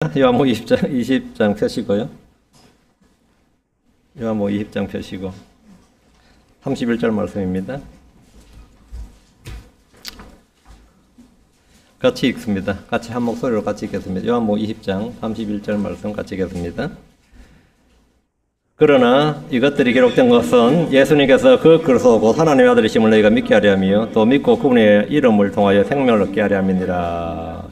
요한복음 20장 펴시고요. 요한복음 20장 펴시고 31절 말씀입니다. 같이 읽습니다. 같이 한 목소리로 같이 읽겠습니다. 요한복음 20장 31절 말씀 같이 읽겠습니다. 그러나 이것들이 기록된 것은 예수님께서 그 그리스도 곧 하나님의 아들이심을 너희가 믿게 하려 하며 또 믿고 그분의 이름을 통하여 생명을 얻게 하려 함이니라.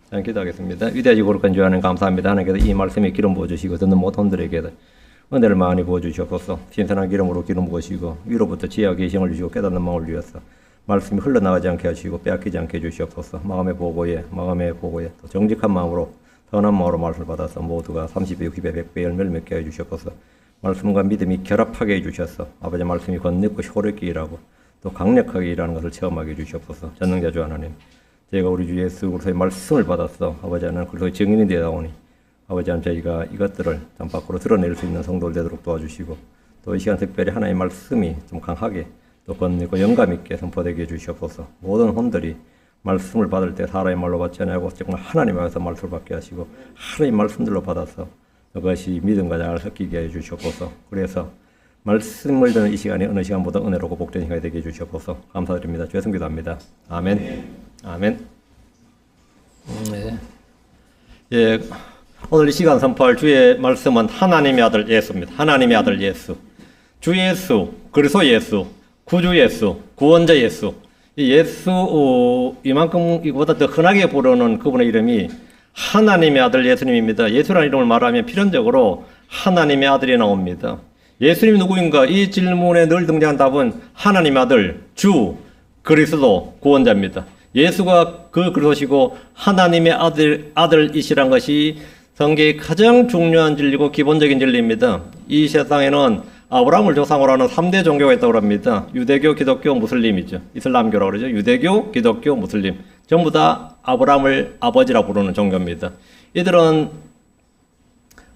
자, 기도하겠습니다. 위대하시고 거룩한 주 하나님 감사합니다. 하나님께서 이 말씀에 기름 부어주시고 듣는 모든 분들에게 은혜를 많이 부어주시옵소서. 신선한 기름으로 기름 부으시고 위로부터 지혜와 계시를 주시고 깨닫는 마음을 주셔서 말씀이 흘러나가지 않게 하시고 빼앗기지 않게 해주시옵소서. 마음의 보고에 또 정직한 마음으로 선한 마음으로 말씀을 받아서 모두가 30배, 60배, 100배 열매를 맺게 해주시옵소서. 말씀과 믿음이 결합하게 해주셔서 아버지 말씀이 건넵고 효력있게 일하고 또 강력하게 일하는 것을 체험하게 해주시옵소서. 전능자 주 하나님, 저희가 우리 주 예수 그리스도의 말씀을 받았어 아버지 하나님 그리스도의 증인이 되어오니 아버지 하나님 저희가 이것들을 좀 밖으로 드러낼 수 있는 성도를 되도록 도와주시고 또 이 시간 특별히 하나님의 말씀이 좀 강하게 또 건네고 영감 있게 선포되게 해주시옵소서. 모든 혼들이 말씀을 받을 때 사람의 말로 받지 않고 정말 하나님 앞에서 말씀을 받게 하시고 하나님의 말씀들로 받아서 그것이 믿음과 잘 섞이게 해주시옵소서. 그래서 말씀을 듣는 이 시간이 어느 시간보다 은혜롭고 복된 시간이 되게 해주시옵소서. 감사드립니다. 주의 성기도합니다. 아멘. 아멘. 네. 예, 오늘 이 시간 선포할 주의 말씀은 하나님의 아들 예수입니다. 하나님의 아들 예수. 주 예수, 그리스도 예수, 구주 예수, 구원자 예수. 이 예수, 이만큼 이보다 더 흔하게 부르는 그분의 이름이 하나님의 아들 예수님입니다. 예수라는 이름을 말하면 필연적으로 하나님의 아들이 나옵니다. 예수님이 누구인가? 이 질문에 늘 등장한 답은 하나님의 아들, 주, 그리스도, 구원자입니다. 예수가 그 그리스도시고 하나님의 아들이시란 것이 성경의 가장 중요한 진리고 기본적인 진리입니다. 이 세상에는 아브라함을 조상으로 하는 3대 종교가 있다고 합니다. 유대교, 기독교, 무슬림이죠. 이슬람교라고 그러죠. 유대교, 기독교, 무슬림. 전부 다 아브라함을 아버지라고 부르는 종교입니다. 이들은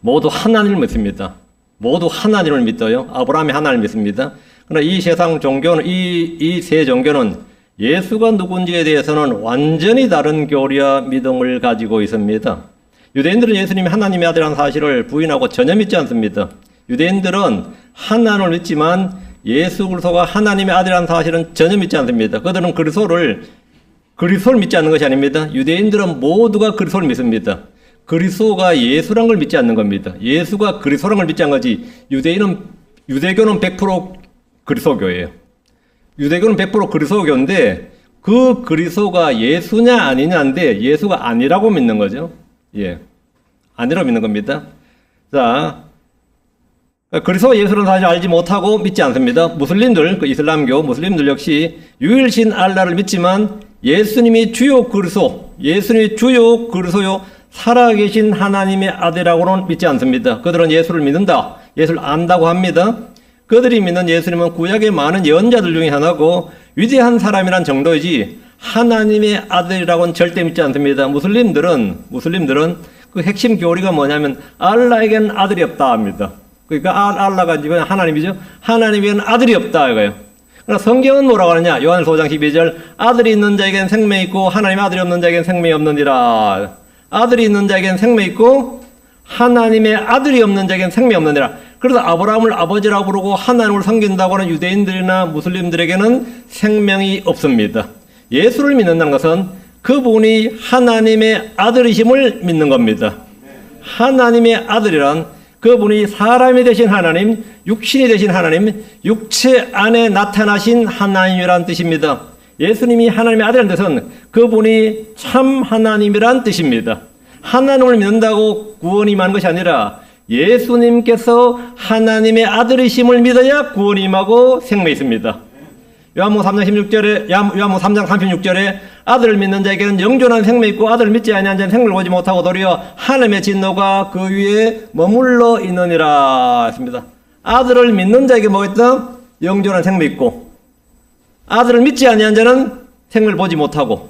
모두 하나님을 믿습니다. 모두 하나님을 믿어요. 아브라함이 하나님을 믿습니다. 그러나 이 세상 종교는, 이 세 종교는 예수가 누군지에 대해서는 완전히 다른 교리와 믿음을 가지고 있습니다. 유대인들은 예수님이 하나님의 아들이라는 사실을 부인하고 전혀 믿지 않습니다. 유대인들은 하나님을 믿지만 예수 그리스도가 하나님의 아들이라는 사실은 전혀 믿지 않습니다. 그들은 그리스도를 믿지 않는 것이 아닙니다. 유대인들은 모두가 그리스도를 믿습니다. 그리스도가 예수란 걸 믿지 않는 겁니다. 예수가 그리스도란 걸 믿지 않는 거지. 유대교는 100% 그리스도교예요. 유대교는 100% 그리스도교인데 그 그리스도가 예수냐 아니냐인데 예수가 아니라고 믿는 거죠. 예, 아니라고 믿는 겁니다. 자, 그리스도가 예수라는 사실을 알지 못하고 믿지 않습니다. 무슬림들, 그 이슬람교 무슬림들 역시 유일신 알라를 믿지만 예수님이 주요 그리스도, 예수님이 주요 그리스도요 살아계신 하나님의 아들이라고는 믿지 않습니다. 그들은 예수를 믿는다, 예수를 안다고 합니다. 그들이 믿는 예수님은 구약의 많은 예언자들 중에 하나고 위대한 사람이란 정도이지 하나님의 아들이라고는 절대 믿지 않습니다. 무슬림들은 그 핵심 교리가 뭐냐면 알라에게는 아들이 없다 합니다. 그러니까 알라가 지금 하나님이죠. 하나님에게는 아들이 없다 이거예요. 그러나 성경은 뭐라고 하느냐? 요한일서 5장 12절 아들이 있는 자에게는 생명이 있고 하나님의 아들이 없는 자에게는 생명이 없느니라. 아들이 있는 자에게는 생명이 있고 하나님의 아들이 없는 자에게는 생명이 없느니라. 그래서 아브라함을 아버지라고 부르고 하나님을 섬긴다고 하는 유대인들이나 무슬림들에게는 생명이 없습니다. 예수를 믿는다는 것은 그분이 하나님의 아들이심을 믿는 겁니다. 하나님의 아들이란 그분이 사람이 되신 하나님, 육신이 되신 하나님, 육체 안에 나타나신 하나님이란 뜻입니다. 예수님이 하나님의 아들이라는 뜻은 그분이 참 하나님이란 뜻입니다. 하나님을 믿는다고 구원이 임하는 것이 아니라 예수님께서 하나님의 아들이심을 믿어야 구원이 임하고 생명이 있습니다. 요한복음 3장 36절에 아들을 믿는 자에게는 영존한 생명이 있고 아들을 믿지 아니한 자는 생명을 보지 못하고 도리어 하나님의 진노가 그 위에 머물러 있느니라 했습니다. 아들을 믿는 자에게 뭐가 있다? 영존한 생명이 있고 아들을 믿지 아니한 자는 생명을 보지 못하고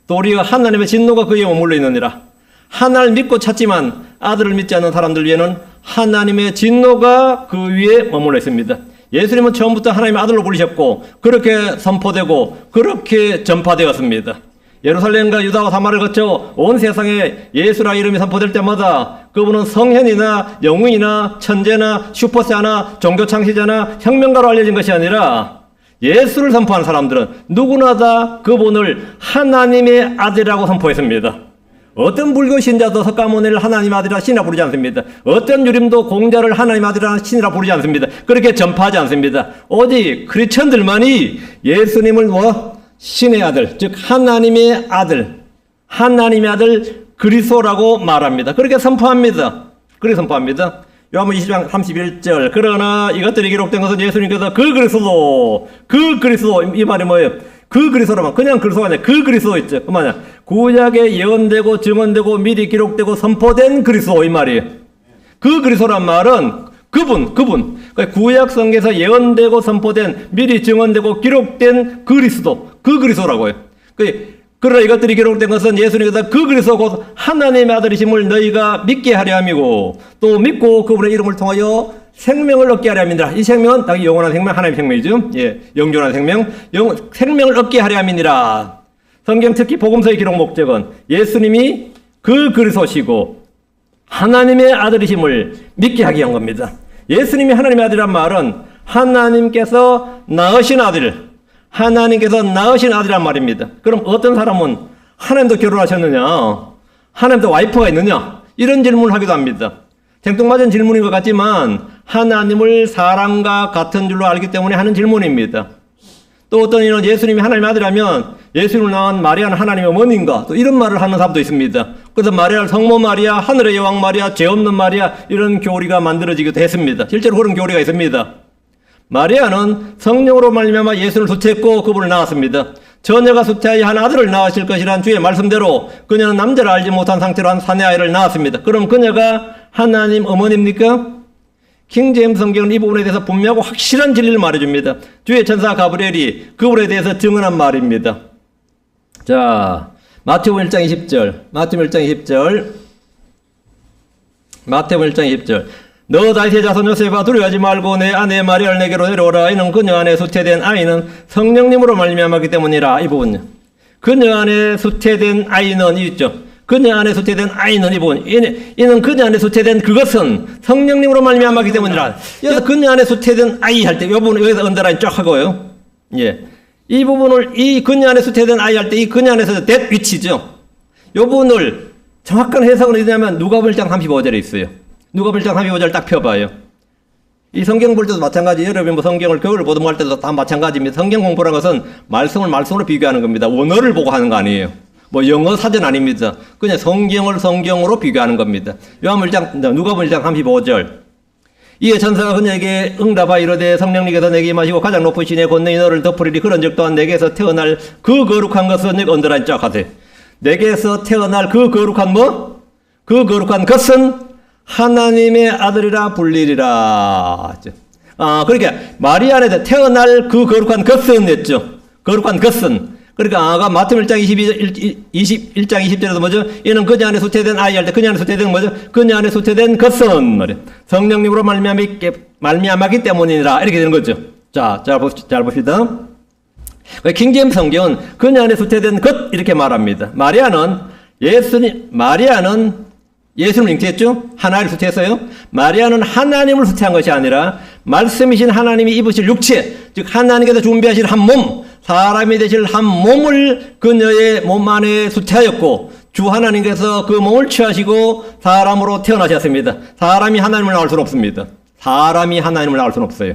도리어 하나님의 진노가 그 위에 머물러 있느니라. 하나님을 믿고 찾지만 아들을 믿지 않는 사람들 위에는 하나님의 진노가 그 위에 머물러 있습니다. 예수님은 처음부터 하나님의 아들로 불리셨고 그렇게 선포되고 그렇게 전파되었습니다. 예루살렘과 유다와 사마를 거쳐 온 세상에 예수라 이름이 선포될 때마다 그분은 성현이나 영웅이나 천재나 슈퍼스타나 종교창시자나 혁명가로 알려진 것이 아니라 예수를 선포한 사람들은 누구나 다 그분을 하나님의 아들이라고 선포했습니다. 어떤 불교 신자도 석가모니를 하나님 아들이라 신이라 부르지 않습니다. 어떤 유림도 공자를 하나님 아들이라 신이라 부르지 않습니다. 그렇게 전파하지 않습니다. 오직 크리스천들만이 예수님을 신의 아들, 즉 하나님의 아들 그리스도라고 말합니다. 그렇게 선포합니다. 그렇게 선포합니다. 요한복음 20장 31절. 그러나 이것들이 기록된 것은 예수님께서 그 그리스도 이 말이 뭐예요? 그 그리스도라면 그냥 그리스도가 아니라 그 그리스도 있죠. 그 뭐냐? 구약에 예언되고 증언되고 미리 기록되고 선포된 그리스도 이 말이에요. 그 그리스도란 말은 그분. 그러니까 구약 성경에서 예언되고 선포된 미리 증언되고 기록된 그리스도, 그 그리스도라고요. 그러나 이것들이 기록된 것은 예수님께서 그 그리스도 곧 하나님의 아들이심을 너희가 믿게 하려 함이고 또 믿고 그분의 이름을 통하여 생명을 얻게 하려 함이니라. 이 생명은 당연히 영원한 생명, 하나님의 생명이죠. 예, 영존한 생명, 생명을 얻게 하려 함이니라. 성경 특히 복음서의 기록 목적은 예수님이 그 그리스도시고 하나님의 아들이심을 믿게 하게 한 겁니다. 예수님이 하나님의 아들이란 말은 하나님께서 낳으신 아들이란 말입니다. 그럼 어떤 사람은 하나님도 결혼하셨느냐? 하나님도 와이프가 있느냐? 이런 질문을 하기도 합니다. 생뚱맞은 질문인 것 같지만 하나님을 사람과 같은 줄로 알기 때문에 하는 질문입니다. 또 어떤 이는 예수님이 하나님의 아들이라면 예수님을 낳은 마리아는 하나님의 어머니인가? 또 이런 말을 하는 사람도 있습니다. 그래서 마리아를 성모 마리아, 하늘의 여왕 마리아, 죄 없는 마리아 이런 교리가 만들어지기도 했습니다. 실제로 그런 교리가 있습니다. 마리아는 성령으로 말미암아 예수를 수태했고 그분을 낳았습니다. 처녀가 수태하여 한 아들을 낳으실 것이란 주의 말씀대로 그녀는 남자를 알지 못한 상태로 한 사내 아이를 낳았습니다. 그럼 그녀가 하나님 어머니입니까? 킹제임스 성경은 이 부분에 대해서 분명하고 확실한 진리를 말해줍니다. 주의 천사 가브리엘이 그분에 대해서 증언한 말입니다. 자, 마태복음 1장 20절. 너 다윗의 자손 요셉아 두려워하지 말고 내 아내 마리아를 내게로 내려오라. 이는 그녀 안에 수태된 아이는 성령님으로 말미암았기 때문이라. 이 부분요. 그녀 안에 수태된 아이는 있죠. 그녀 안에 수태된 아이는 이 부분. 이는 그녀 안에 수태된 그것은 성령님으로 말미암았기 때문이라. 여기서 그녀 안에 수태된 아이 할 때 이 부분 여기서 언더라인 쫙 하고요. 예. 이 부분을 이 그녀 안에 수태된 아이 할 때 이 그녀 안에서 that 위치죠. 이 부분을 정확한 해석은 어디냐면 누가복음 1장 35절에 있어요. 누가복음 1장 35절 딱 펴봐요. 이 성경 볼 때도 마찬가지. 여러분 뭐 성경을 교회를 보든 할 때도 다 마찬가지입니다. 성경 공부라는 것은 말씀으로 비교하는 겁니다. 원어를 보고 하는 거 아니에요. 뭐 영어 사전 아닙니다. 그냥 성경을 성경으로 비교하는 겁니다. 누가복음 1장 35절. 이에 천사가 그녀에게 응답하여 이르되 성령님께서 내게 임하시고 가장 높으신 내 권능이 너를 덮으리니 그런즉 또한 내게서 태어날 그 거룩한 것은 언더라인 쫙 하세요. 내게서 태어날 그 거룩한 그 거룩한 것은 하나님의 아들이라 불리리라. 그러니까 마리아 안에 태어날 그 거룩한 것은 했죠. 거룩한 것은. 그러니까 아까 마태복음 1장 21장 20절에서 뭐죠? 이는 그녀 안에 수태된 아이 할 때 그녀 안에 수태된 뭐죠? 그녀 안에 수태된 것은 말이야. 성령님으로 말미암았기 때문이라. 이렇게 되는 거죠. 자, 잘 봅시다. 킹제임스 성경은 그녀 안에 수태된 것 이렇게 말합니다. 마리아는 예수님을 잉태했죠? 하나를 수태했어요. 마리아는 하나님을 수태한 것이 아니라 말씀이신 하나님이 입으실 육체, 즉 하나님께서 준비하실 한 몸, 사람이 되실 한 몸을 그녀의 몸 안에 수태하였고 주 하나님께서 그 몸을 취하시고 사람으로 태어나셨습니다. 사람이 하나님을 낳을 수는 없습니다. 사람이 하나님을 낳을 수는 없어요.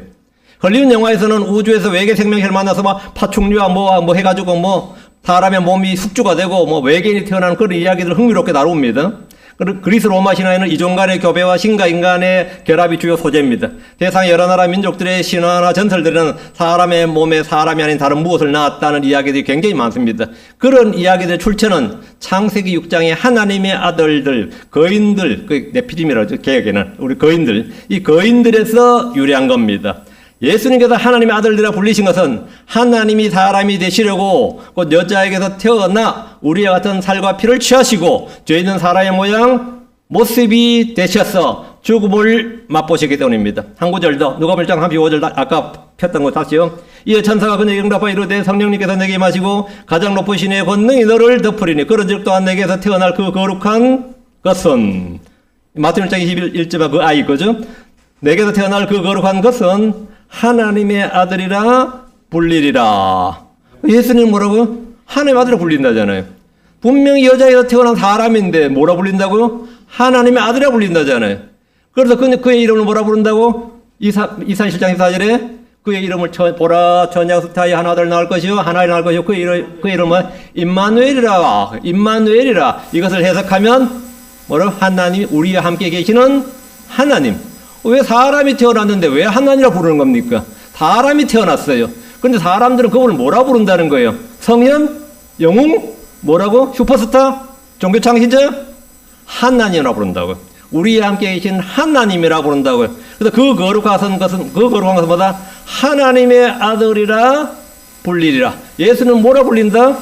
헐리우드 영화에서는 우주에서 외계 생명체를 만나서 파충류와 뭐 해가지고 사람의 몸이 숙주가 되고 외계인이 태어나는 그런 이야기들 흥미롭게 다룹니다. 그리스 로마 신화에는 이종 간의 교배와 신과 인간의 결합이 주요 소재입니다. 세상의 여러 나라 민족들의 신화나 전설들은 사람의 몸에 사람이 아닌 다른 무엇을 낳았다는 이야기들이 굉장히 많습니다. 그런 이야기들의 출처는 창세기 6장의 하나님의 아들들, 거인들, 네피림이라고 개혁에는 우리 거인들, 이 거인들에서 유래한 겁니다. 예수님께서 하나님의 아들들이라 불리신 것은 하나님이 사람이 되시려고 곧 여자에게서 태어나 우리와 같은 살과 피를 취하시고 죄 있는 사람의 모양 모습이 되셔서 죽음을 맛보시기 때문입니다. 한 구절 더 누가복음 1장 35절 아까 폈던 거 다시요. 이에 천사가 그에게 응답하여 이르되 성령님께서 내게 임하시고 가장 높으신 이의 권능이 너를 덮으리니 그런즉 또한 내게서 태어날 그 거룩한 것은 마태복음 21절에 그 아이 거죠. 내게서 태어날 그 거룩한 것은 하나님의 아들이라 불리리라. 예수님 뭐라고요? 하나님의 아들이라 불린다잖아요. 분명히 여자에서 태어난 사람인데 뭐라 불린다고요? 하나님의 아들이라 불린다잖아요. 그래서 그의 이름을 뭐라 부른다고? 이사야 7장 14절에 그의 이름을 보라 전야수타에 하나 아들 낳을 것이요 하나를 낳을 것이요 그의 이름은 임마누엘이라. 임마누엘이라. 이것을 해석하면 뭐라고? 하나님 우리와 함께 계시는 하나님. 왜 사람이 태어났는데 왜 하나님이라 부르는 겁니까? 사람이 태어났어요. 그런데 사람들은 그분을 뭐라 부른다는 거예요? 성현? 영웅? 뭐라고? 슈퍼스타? 종교 창시자? 하나님이라 부른다고요. 우리와 함께 계신 하나님이라 부른다고요. 그래서 그 거룩한 것은 뭐다? 하나님의 아들이라 불리리라. 예수는 뭐라 불린다?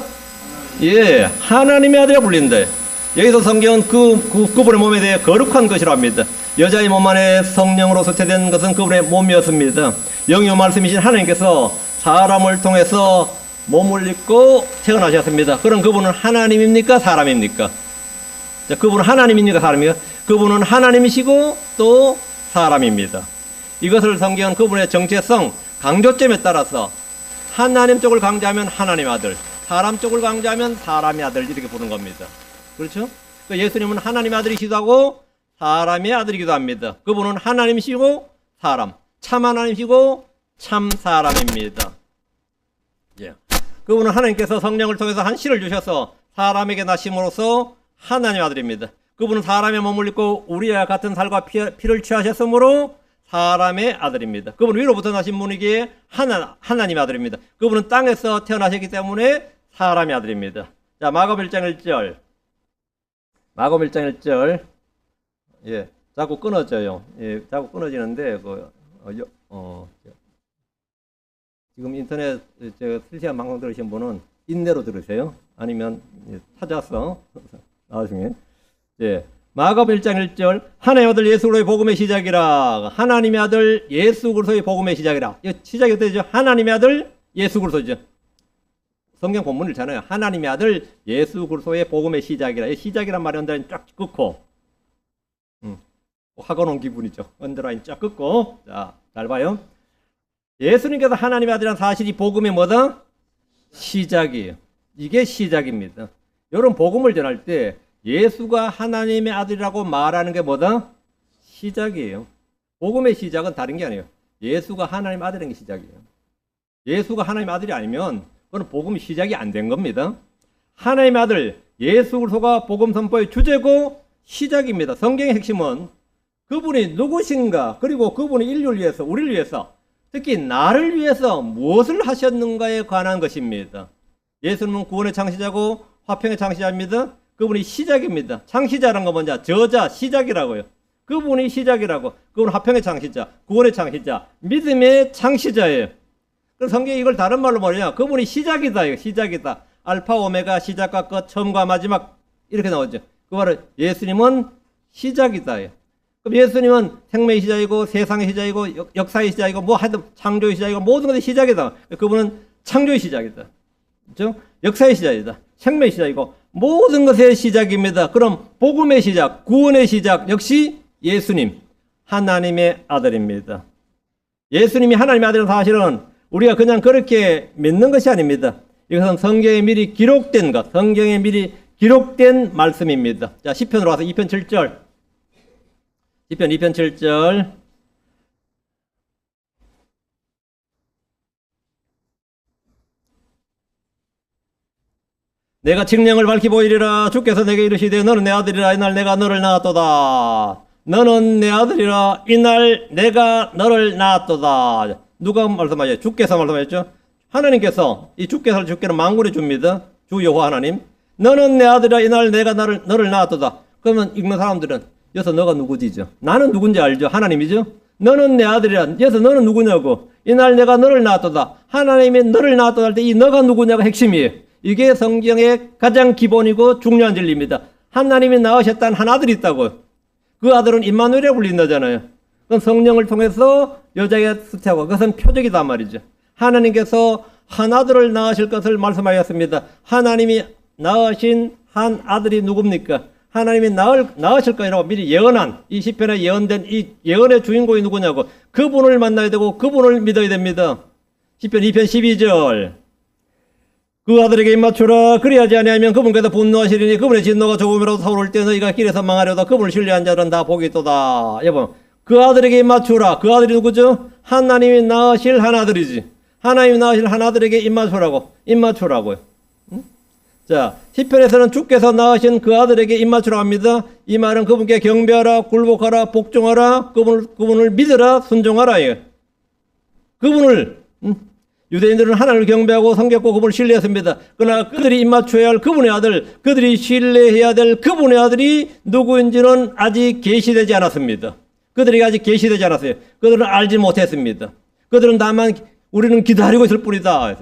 예, 하나님의 아들이라 불린다. 여기서 성경은 그분의 몸에 대해 거룩한 것이라 합니다. 여자의 몸 안에 성령으로 잉태된 것은 그분의 몸이었습니다. 영의 말씀이신 하나님께서 사람을 통해서 몸을 입고 태어나셨습니다. 그럼 그분은 하나님입니까? 사람입니까? 자, 그분은 하나님입니까? 사람입니까? 그분은 하나님이시고 또 사람입니다. 이것을 성경은 그분의 정체성, 강조점에 따라서 하나님 쪽을 강조하면 하나님 아들, 사람 쪽을 강조하면 사람의 아들 이렇게 부르는 겁니다. 그렇죠? 예수님은 하나님의 아들이시기도 하고 사람의 아들이기도 합니다. 그분은 하나님이시고 사람, 참 하나님이시고 참 사람입니다. 예. 그분은 하나님께서 성령을 통해서 한 씨를 주셔서 사람에게 나심으로써 하나님의 아들입니다. 그분은 사람의 몸을 입고 우리와 같은 살과 피를 취하셨으므로 사람의 아들입니다. 그분은 위로부터 나신 분이기에 하나님의 아들입니다. 그분은 땅에서 태어나셨기 때문에 사람의 아들입니다. 자, 마가복음 1장 1절. 마가복음 1장 1절. 예, 자꾸 끊어져요. 예, 자꾸 끊어지는데 지금 인터넷 실시간 방송 들으신 분은 인내로 들으세요. 아니면 찾아서 나중에. 예, 마가복음 1장 1절. 하나님의 아들 예수 그리스도의 복음의 시작이라. 하나님의 아들 예수 그리스도의 복음의 시작이라. 시작이 어떻게 되죠? 하나님의 아들 예수 그리스도죠. 성경 본문을 읽잖아요. 하나님의 아들 예수 그리스도의 복음의 시작이라. 이 시작이란 말이 언더라인 쫙 긋고 학원 온 기분이죠. 언더라인 쫙 긋고. 자, 잘 봐요. 예수님께서 하나님의 아들이라는 사실이 복음의 뭐다? 시작이에요. 이게 시작입니다. 여러분 복음을 전할 때 예수가 하나님의 아들이라고 말하는 게 뭐다? 시작이에요. 복음의 시작은 다른 게 아니에요. 예수가 하나님의 아들인 게 시작이에요. 예수가 하나님의 아들이 아니면 그건 복음이 시작이 안 된 겁니다. 하나님의 아들 예수 그리스도가 복음 선포의 주제고 시작입니다. 성경의 핵심은 그분이 누구신가, 그리고 그분이 인류를 위해서, 우리를 위해서, 특히 나를 위해서 무엇을 하셨는가에 관한 것입니다. 예수님은 구원의 창시자고 화평의 창시자입니다. 그분이 시작입니다. 창시자라는 건 뭐냐? 저자, 시작이라고요. 그분이 시작이라고. 그분은 화평의 창시자, 구원의 창시자, 믿음의 창시자예요. 그래서 성경이 이걸 다른 말로 뭐냐? 그분이 시작이다. 이거 시작이다. 알파 오메가, 시작과 끝, 처음과 마지막 이렇게 나오죠. 그 말은 예수님은 시작이다. 그럼 예수님은 생명의 시작이고 세상의 시작이고 역사의 시작이고 뭐 하여튼 창조의 시작이고 모든 것의 시작이다. 그분은 창조의 시작이다. 그렇죠? 역사의 시작이다. 생명의 시작이고 모든 것의 시작입니다. 그럼 복음의 시작, 구원의 시작 역시 예수님, 하나님의 아들입니다. 예수님이 하나님의 아들인 사실은 우리가 그냥 그렇게 믿는 것이 아닙니다. 이것은 성경에 미리 기록된 것, 성경에 미리 기록된 말씀입니다. 자, 시편으로 와서 2편 7절. 시편 2편 7절. 내가 칙령을 밝히 보이리라. 주께서 내게 이르시되 너는 내 아들이라. 이날 내가 너를 낳았도다. 너는 내 아들이라. 이날 내가 너를 낳았도다. 누가 말씀하셨죠? 주께서 말씀하셨죠? 하나님께서, 이 주께서, 주께는 만군의 주입니다. 주 여호와 하나님. 너는 내 아들이라. 이날 내가 너를 낳았도다. 그러면 읽는 사람들은 여기서 너가 누구지죠? 나는 누군지 알죠? 하나님이죠? 너는 내 아들이라. 여기서 너는 누구냐고. 이날 내가 너를 낳았도다. 하나님이 너를 낳았도다 할 때 이 너가 누구냐가 핵심이에요. 이게 성경의 가장 기본이고 중요한 진리입니다. 하나님이 낳으셨다는 한 아들이 있다고. 그 아들은 임마누엘이라고 불린다잖아요. 그건 성령을 통해서 여자에게 수태하고 그것은 표적이단 말이죠. 하나님께서 한 아들을 낳으실 것을 말씀하셨습니다. 하나님이 낳으신 한 아들이 누굽니까? 하나님이 낳으실 거라고 미리 예언한 이 시편에 예언된 이 예언의 주인공이 누구냐고 그분을 만나야 되고 그분을 믿어야 됩니다. 시편 2편 12절 그 아들에게 입맞추라 그리하지 아니하면 그분께서 분노하시리니 그분의 진노가 조금이라도 타오를 때 너희가 길에서 망하려다 그분을 신뢰한 자들은 다 복이 있도다. 여러분 그 아들에게 입맞추라. 그 아들이 누구죠? 하나님이 낳으실 한 아들이지. 하나님이 낳으실 한 아들에게 입맞추라고요. 자, 시편에서는 주께서 낳으신 그 아들에게 입맞추라고 합니다. 이 말은 그분께 경배하라, 굴복하라, 복종하라, 그분을 믿으라, 순종하라. 그분을 유대인들은 하나님을 경배하고 섬겼고 그분을 신뢰했습니다. 그러나 그들이 입맞춰야 할 그분의 아들, 그들이 신뢰해야 될 그분의 아들이 누구인지는 아직 계시되지 않았습니다. 그들이 아직 계시되지 않았어요. 그들은 알지 못했습니다. 그들은 다만 우리는 기다리고 있을 뿐이다.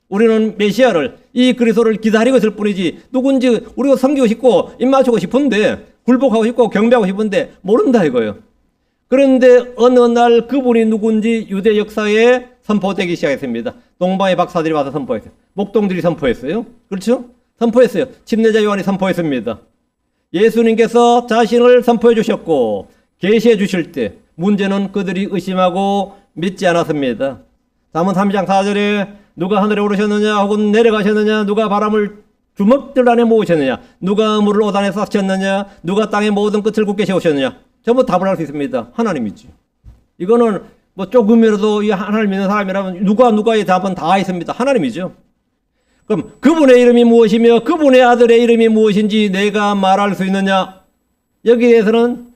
우리는 메시아를 이 그리스도를 기다리고 있을 뿐이지 누군지 우리가 섬기고 싶고 입맞추고 싶은데 굴복하고 싶고 경배하고 싶은데 모른다 이거예요. 그런데 어느 날 그분이 누군지 유대 역사에 선포되기 시작했습니다. 동방의 박사들이 와서 선포했어요. 목동들이 선포했어요. 그렇죠? 선포했어요. 침례자 요한이 선포했습니다. 예수님께서 자신을 선포해 주셨고 계시해 주실 때 문제는 그들이 의심하고 믿지 않았습니다. 잠언 3장 4절에 누가 하늘에 오르셨느냐 혹은 내려가셨느냐 누가 바람을 주먹들 안에 모으셨느냐 누가 물을 옷 안에 싹쳤느냐 누가 땅의 모든 끝을 굳게 세우셨느냐 전부 답을 할 수 있습니다. 하나님이지. 이거는 뭐 조금이라도 이 하나님 믿는 사람이라면 누가의 답은 다 있습니다. 하나님이죠. 그럼 그분의 이름이 무엇이며 그분의 아들의 이름이 무엇인지 내가 말할 수 있느냐. 여기에 대해서는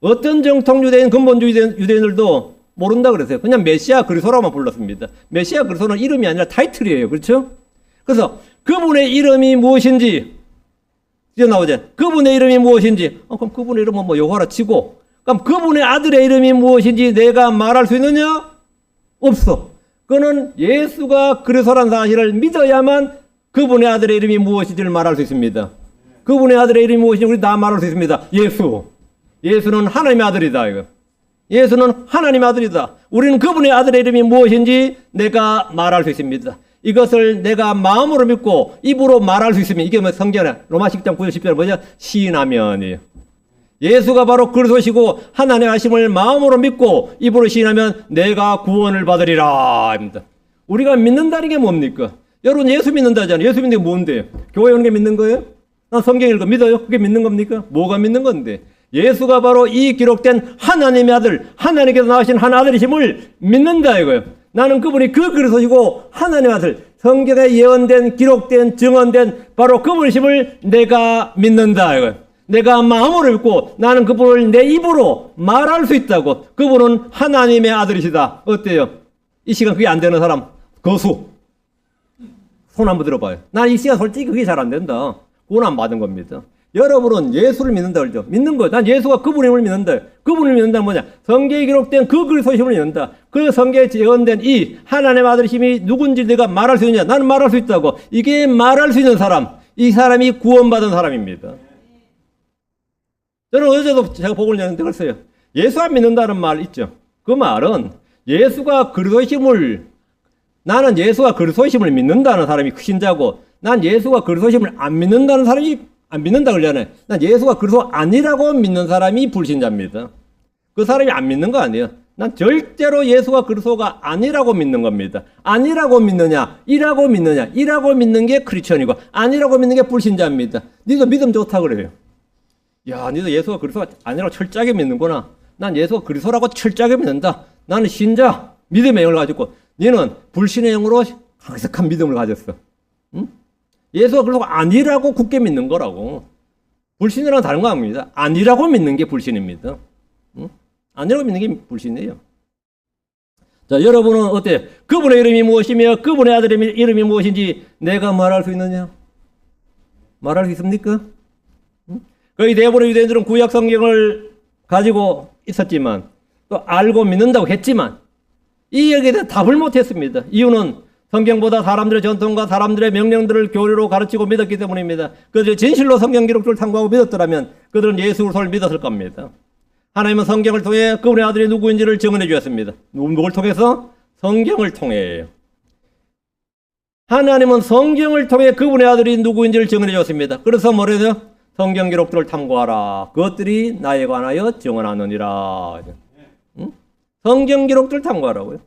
어떤 정통 유대인 근본주의 유대인들도 모른다 그랬어요. 그냥 메시아 그리스도라고만 불렀습니다. 메시아 그리스도는 이름이 아니라 타이틀이에요. 그렇죠? 그래서 그분의 이름이 무엇인지 이제 나오죠. 그분의 이름이 무엇인지 그럼 그분의 이름은 뭐 여호와라 치고 그럼 그분의 아들의 이름이 무엇인지 내가 말할 수 있느냐? 없어. 그는 예수가 그리스도라는 사실을 믿어야만 그분의 아들의 이름이 무엇인지를 말할 수 있습니다. 그분의 아들의 이름이 무엇인지 우리 다 말할 수 있습니다. 예수는 하나님의 아들이다. 이거. 예수는 하나님의 아들이다. 우리는 그분의 아들의 이름이 무엇인지 내가 말할 수 있습니다. 이것을 내가 마음으로 믿고 입으로 말할 수 있으면 이게 뭐 성경에 로마 10장 9절 10절 뭐냐? 시인하면이에요. 예수가 바로 그리스도시고 하나님의 하심을 마음으로 믿고 입으로 시인하면 내가 구원을 받으리라 입니다. 우리가 믿는다는 게 뭡니까? 여러분 예수 믿는다잖아요. 예수 믿는 게 뭔데요? 교회 오는 게 믿는 거예요? 난 성경 읽어 믿어요? 그게 믿는 겁니까? 뭐가 믿는 건데? 예수가 바로 이 기록된 하나님의 아들, 하나님께서 낳으신 한 아들이심을 믿는다 이거예요. 나는 그분이 그 그리스도시고 하나님의 아들, 성경에 예언된, 기록된, 증언된 바로 그분이심을 내가 믿는다 이거예요. 내가 마음으로 믿고 나는 그분을 내 입으로 말할 수 있다고. 그분은 하나님의 아들이시다. 어때요? 이 시간 그게 안 되는 사람 거수. 손 한번 들어봐요. 난 이 시간 솔직히 그게 잘 안 된다. 구원 안 받은 겁니다. 여러분은 예수를 믿는다 그러죠. 믿는 거예요. 난 예수가 그분임을 믿는다. 그분을 믿는다는 뭐냐? 성경에 기록된 그 그리스도심을 믿는다. 그 성경에 예언된 이 하나님의 아들이심이 누군지 내가 말할 수 있느냐? 나는 말할 수 있다고. 이게 말할 수 있는 사람, 이 사람이 구원받은 사람입니다. 저는 어제도 제가 복을 내는데 그랬어요. 예수 안 믿는다는 말 있죠. 그 말은 예수가 그리스도심을 나는 예수가 그리스도심을 믿는다는 사람이 신자고 난 예수가 그리스도심을 안 믿는다는 사람이 안 믿는다 그러잖아요. 난 예수가 그리스도 아니라고 믿는 사람이 불신자입니다. 그 사람이 안 믿는 거 아니에요. 난 절대로 예수가 그리스도가 아니라고 믿는 겁니다. 아니라고 믿느냐, 이라고 믿느냐, 이라고 믿는 게 크리스천이고 아니라고 믿는 게 불신자입니다. 니도 믿음 좋다 그래요. 야, 니도 예수가 그리스도가 아니라고 철저하게 믿는구나. 난 예수가 그리스도라고 철저하게 믿는다. 나는 신자, 믿음의 영을 가지고 니는 불신의 영으로 강력한 믿음을 가졌어. 응? 예수가 그리스도가 아니라고 굳게 믿는 거라고. 불신이랑 다른 거 아닙니다. 아니라고 믿는 게 불신입니다. 응? 아니라고 믿는 게 불신이에요. 자, 여러분은 어때요? 그분의 이름이 무엇이며 그분의 아들의 이름이 무엇인지 내가 말할 수 있느냐? 말할 수 있습니까? 응? 거의 대부분의 유대인들은 구약 성경을 가지고 있었지만 또 알고 믿는다고 했지만 이 얘기에 대해 답을 못했습니다. 이유는 성경보다 사람들의 전통과 사람들의 명령들을 교리로 가르치고 믿었기 때문입니다. 그들이 진실로 성경 기록들을 탐구하고 믿었더라면 그들은 예수 그리스도를 믿었을 겁니다. 하나님은 성경을 통해 그분의 아들이 누구인지를 증언해 주었습니다. 누굴 통해서? 성경을 통해요. 하나님은 성경을 통해 그분의 아들이 누구인지를 증언해 주었습니다. 그래서 뭐래요? 성경 기록들을 탐구하라. 그것들이 나에 관하여 증언하느니라. 응? 성경 기록들을 탐구하라고요.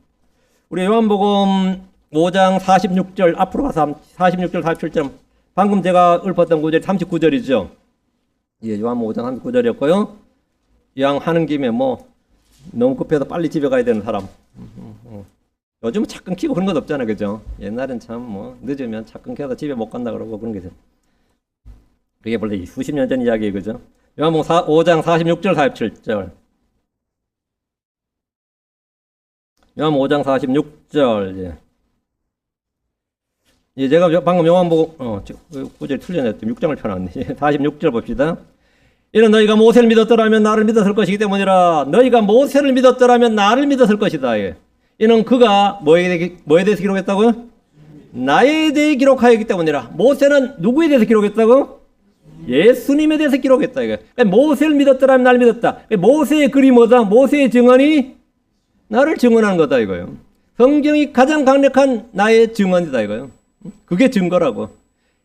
우리 요한복음 5장 46절 앞으로 가서 46절 47절 방금 제가 읊었던 구절이 39절이죠. 예, 요한복음 5장 39절이었고요. 이왕 하는 김에 뭐 너무 급해서 빨리 집에 가야 되는 사람. 요즘은 차 끊기고 그런 것 없잖아요, 그죠? 옛날엔 참 뭐 늦으면 차 끊겨서 집에 못 간다 그러고 그런 게죠. 그게 벌써 수십 년 전 이야기예요, 그죠? 요한복음 5장 46절 47절. 요한복음 5장 46절. 예. 예, 제가 방금 요한복음 구절이 틀려냈죠. 6장을 펴놨네. 46절 봅시다. 이는 너희가 모세를 믿었더라면 나를 믿었을 것이기 때문이라. 너희가 모세를 믿었더라면 나를 믿었을 것이다. 예. 이는 그가 뭐에 대해서 기록했다고요? 나에 대해 기록하였기 때문이라. 모세는 누구에 대해서 기록했다고? 예수님에 대해서 기록했다. 이거. 그러니까 모세를 믿었더라면 나를 믿었다. 그러니까 모세의 글이 뭐다? 모세의 증언이 나를 증언하는 거다 이거요. 성경이 가장 강력한 나의 증언이다 이거요. 그게 증거라고.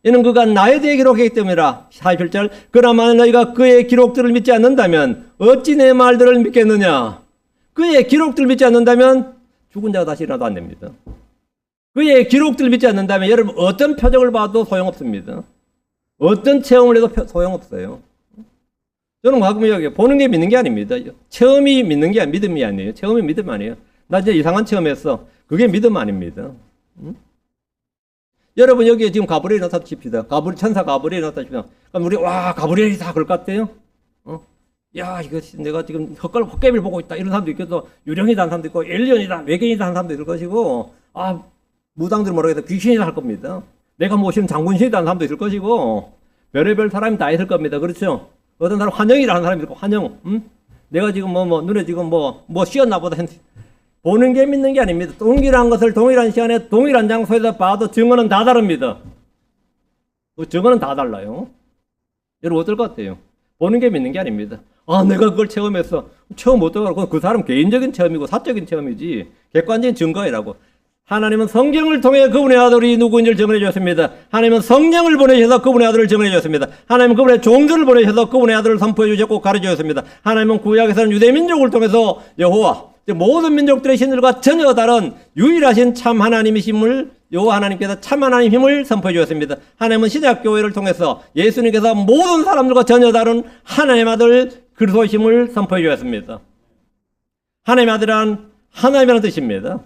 이는 그가 나에 대해 기록했기 때문이라. 47절. 그러나 너희가 그의 기록들을 믿지 않는다면 어찌 내 말들을 믿겠느냐. 그의 기록들을 믿지 않는다면 죽은 자가 다시 일어나도 안 됩니다. 그의 기록들을 믿지 않는다면 여러분 어떤 표적을 봐도 소용없습니다. 어떤 체험을 해도 소용없어요. 저는 가끔 이야기해요. 보는 게 믿는 게 아닙니다. 체험이 믿는 게 믿음이 아니에요. 체험이 믿음 아니에요. 나 이제 이상한 체험했어. 그게 믿음 아닙니다. 여러분 여기에 지금 가브리엘이 나타났다 칩시다. 천사 가브리엘이 나타났다 칩시다. 그럼 우리 와 가브리엘이다 그럴 것 같아요? 야 이거 내가 지금 헛개비를 보고 있다 이런 사람도 있고 또 유령이다 하는 사람도 있고 엘리언이다 외계인이다 하는 사람도 있을 것이고 무당들 뭐라고 해서 귀신이다 할 겁니다. 내가 모시는 장군신이다 하는 사람도 있을 것이고 별의별 사람이 다 있을 겁니다. 그렇죠? 어떤 사람 환영이라 하는 사람이 있고 환영. 내가 지금 눈에 지금 뭐 씌었나 보다 보는 게 믿는 게 아닙니다. 동일한 것을 동일한 시간에 동일한 장소에서 봐도 증언은 다 다릅니다. 그 증언은 다 달라요. 여러분 어떨 것 같아요? 보는 게 믿는 게 아닙니다. 내가 그걸 체험했어. 체험 못하고 그 사람 개인적인 체험이고 사적인 체험이지 객관적인 증거이라고. 하나님은 성경을 통해 그분의 아들이 누구인지를 증언해 주셨습니다. 하나님은 성령을 보내셔서 그분의 아들을 증언해 주셨습니다. 하나님은 그분의 종들을 보내셔서 그분의 아들을 선포해 주셨고 가르쳐 주셨습니다. 하나님은 구약에서는 유대민족을 통해서 여호와 모든 민족들의 신들과 전혀 다른 유일하신 참 하나님이심을 여호와 하나님께서 참 하나님임을 선포해 주셨습니다. 하나님은 신약교회를 통해서 예수님께서 모든 사람들과 전혀 다른 하나님의 아들 그리스도이심을 선포해 주셨습니다. 하나님의 아들은 하나님이라는 뜻입니다.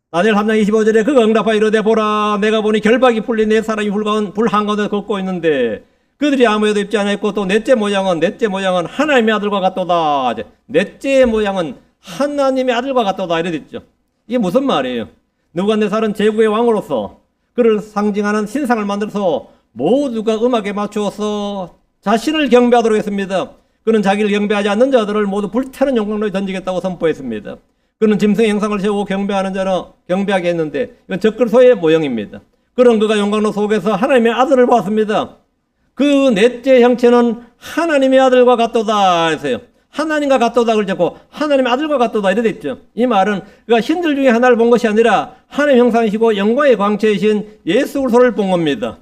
다니엘 3장 25절에 그가 응답하여 이르되 보라 내가 보니 결박이 풀린 네 사람이 불 한가운데 걷고 있는데 그들이 아무에도 입지 않았고 또 넷째 모양은 하나님의 아들과 같도다. 넷째 모양은 하나님의 아들과 같도다 이래 됐죠. 이게 무슨 말이에요? 느부갓네살은 제국의 왕으로서 그를 상징하는 신상을 만들어서 모두가 음악에 맞추어서 자신을 경배하도록 했습니다. 그는 자기를 경배하지 않는 자들을 모두 불타는 영광로에 던지겠다고 선포했습니다. 그는 짐승의 형상을 세우고 경배하는 자는 경배하게 했는데 이건 적그리스도의 모형입니다. 그런 그가 영광로 속에서 하나님의 아들을 보았습니다. 그 넷째 형체는 하나님의 아들과 같도다 했어요. 하나님과 같도다 그러고 하나님의 아들과 같도다 이래 됐죠. 이 말은 그가 신들 중에 하나를 본 것이 아니라 하나님 형상이시고 영광의 광채이신 예수 그리스도를 본 겁니다.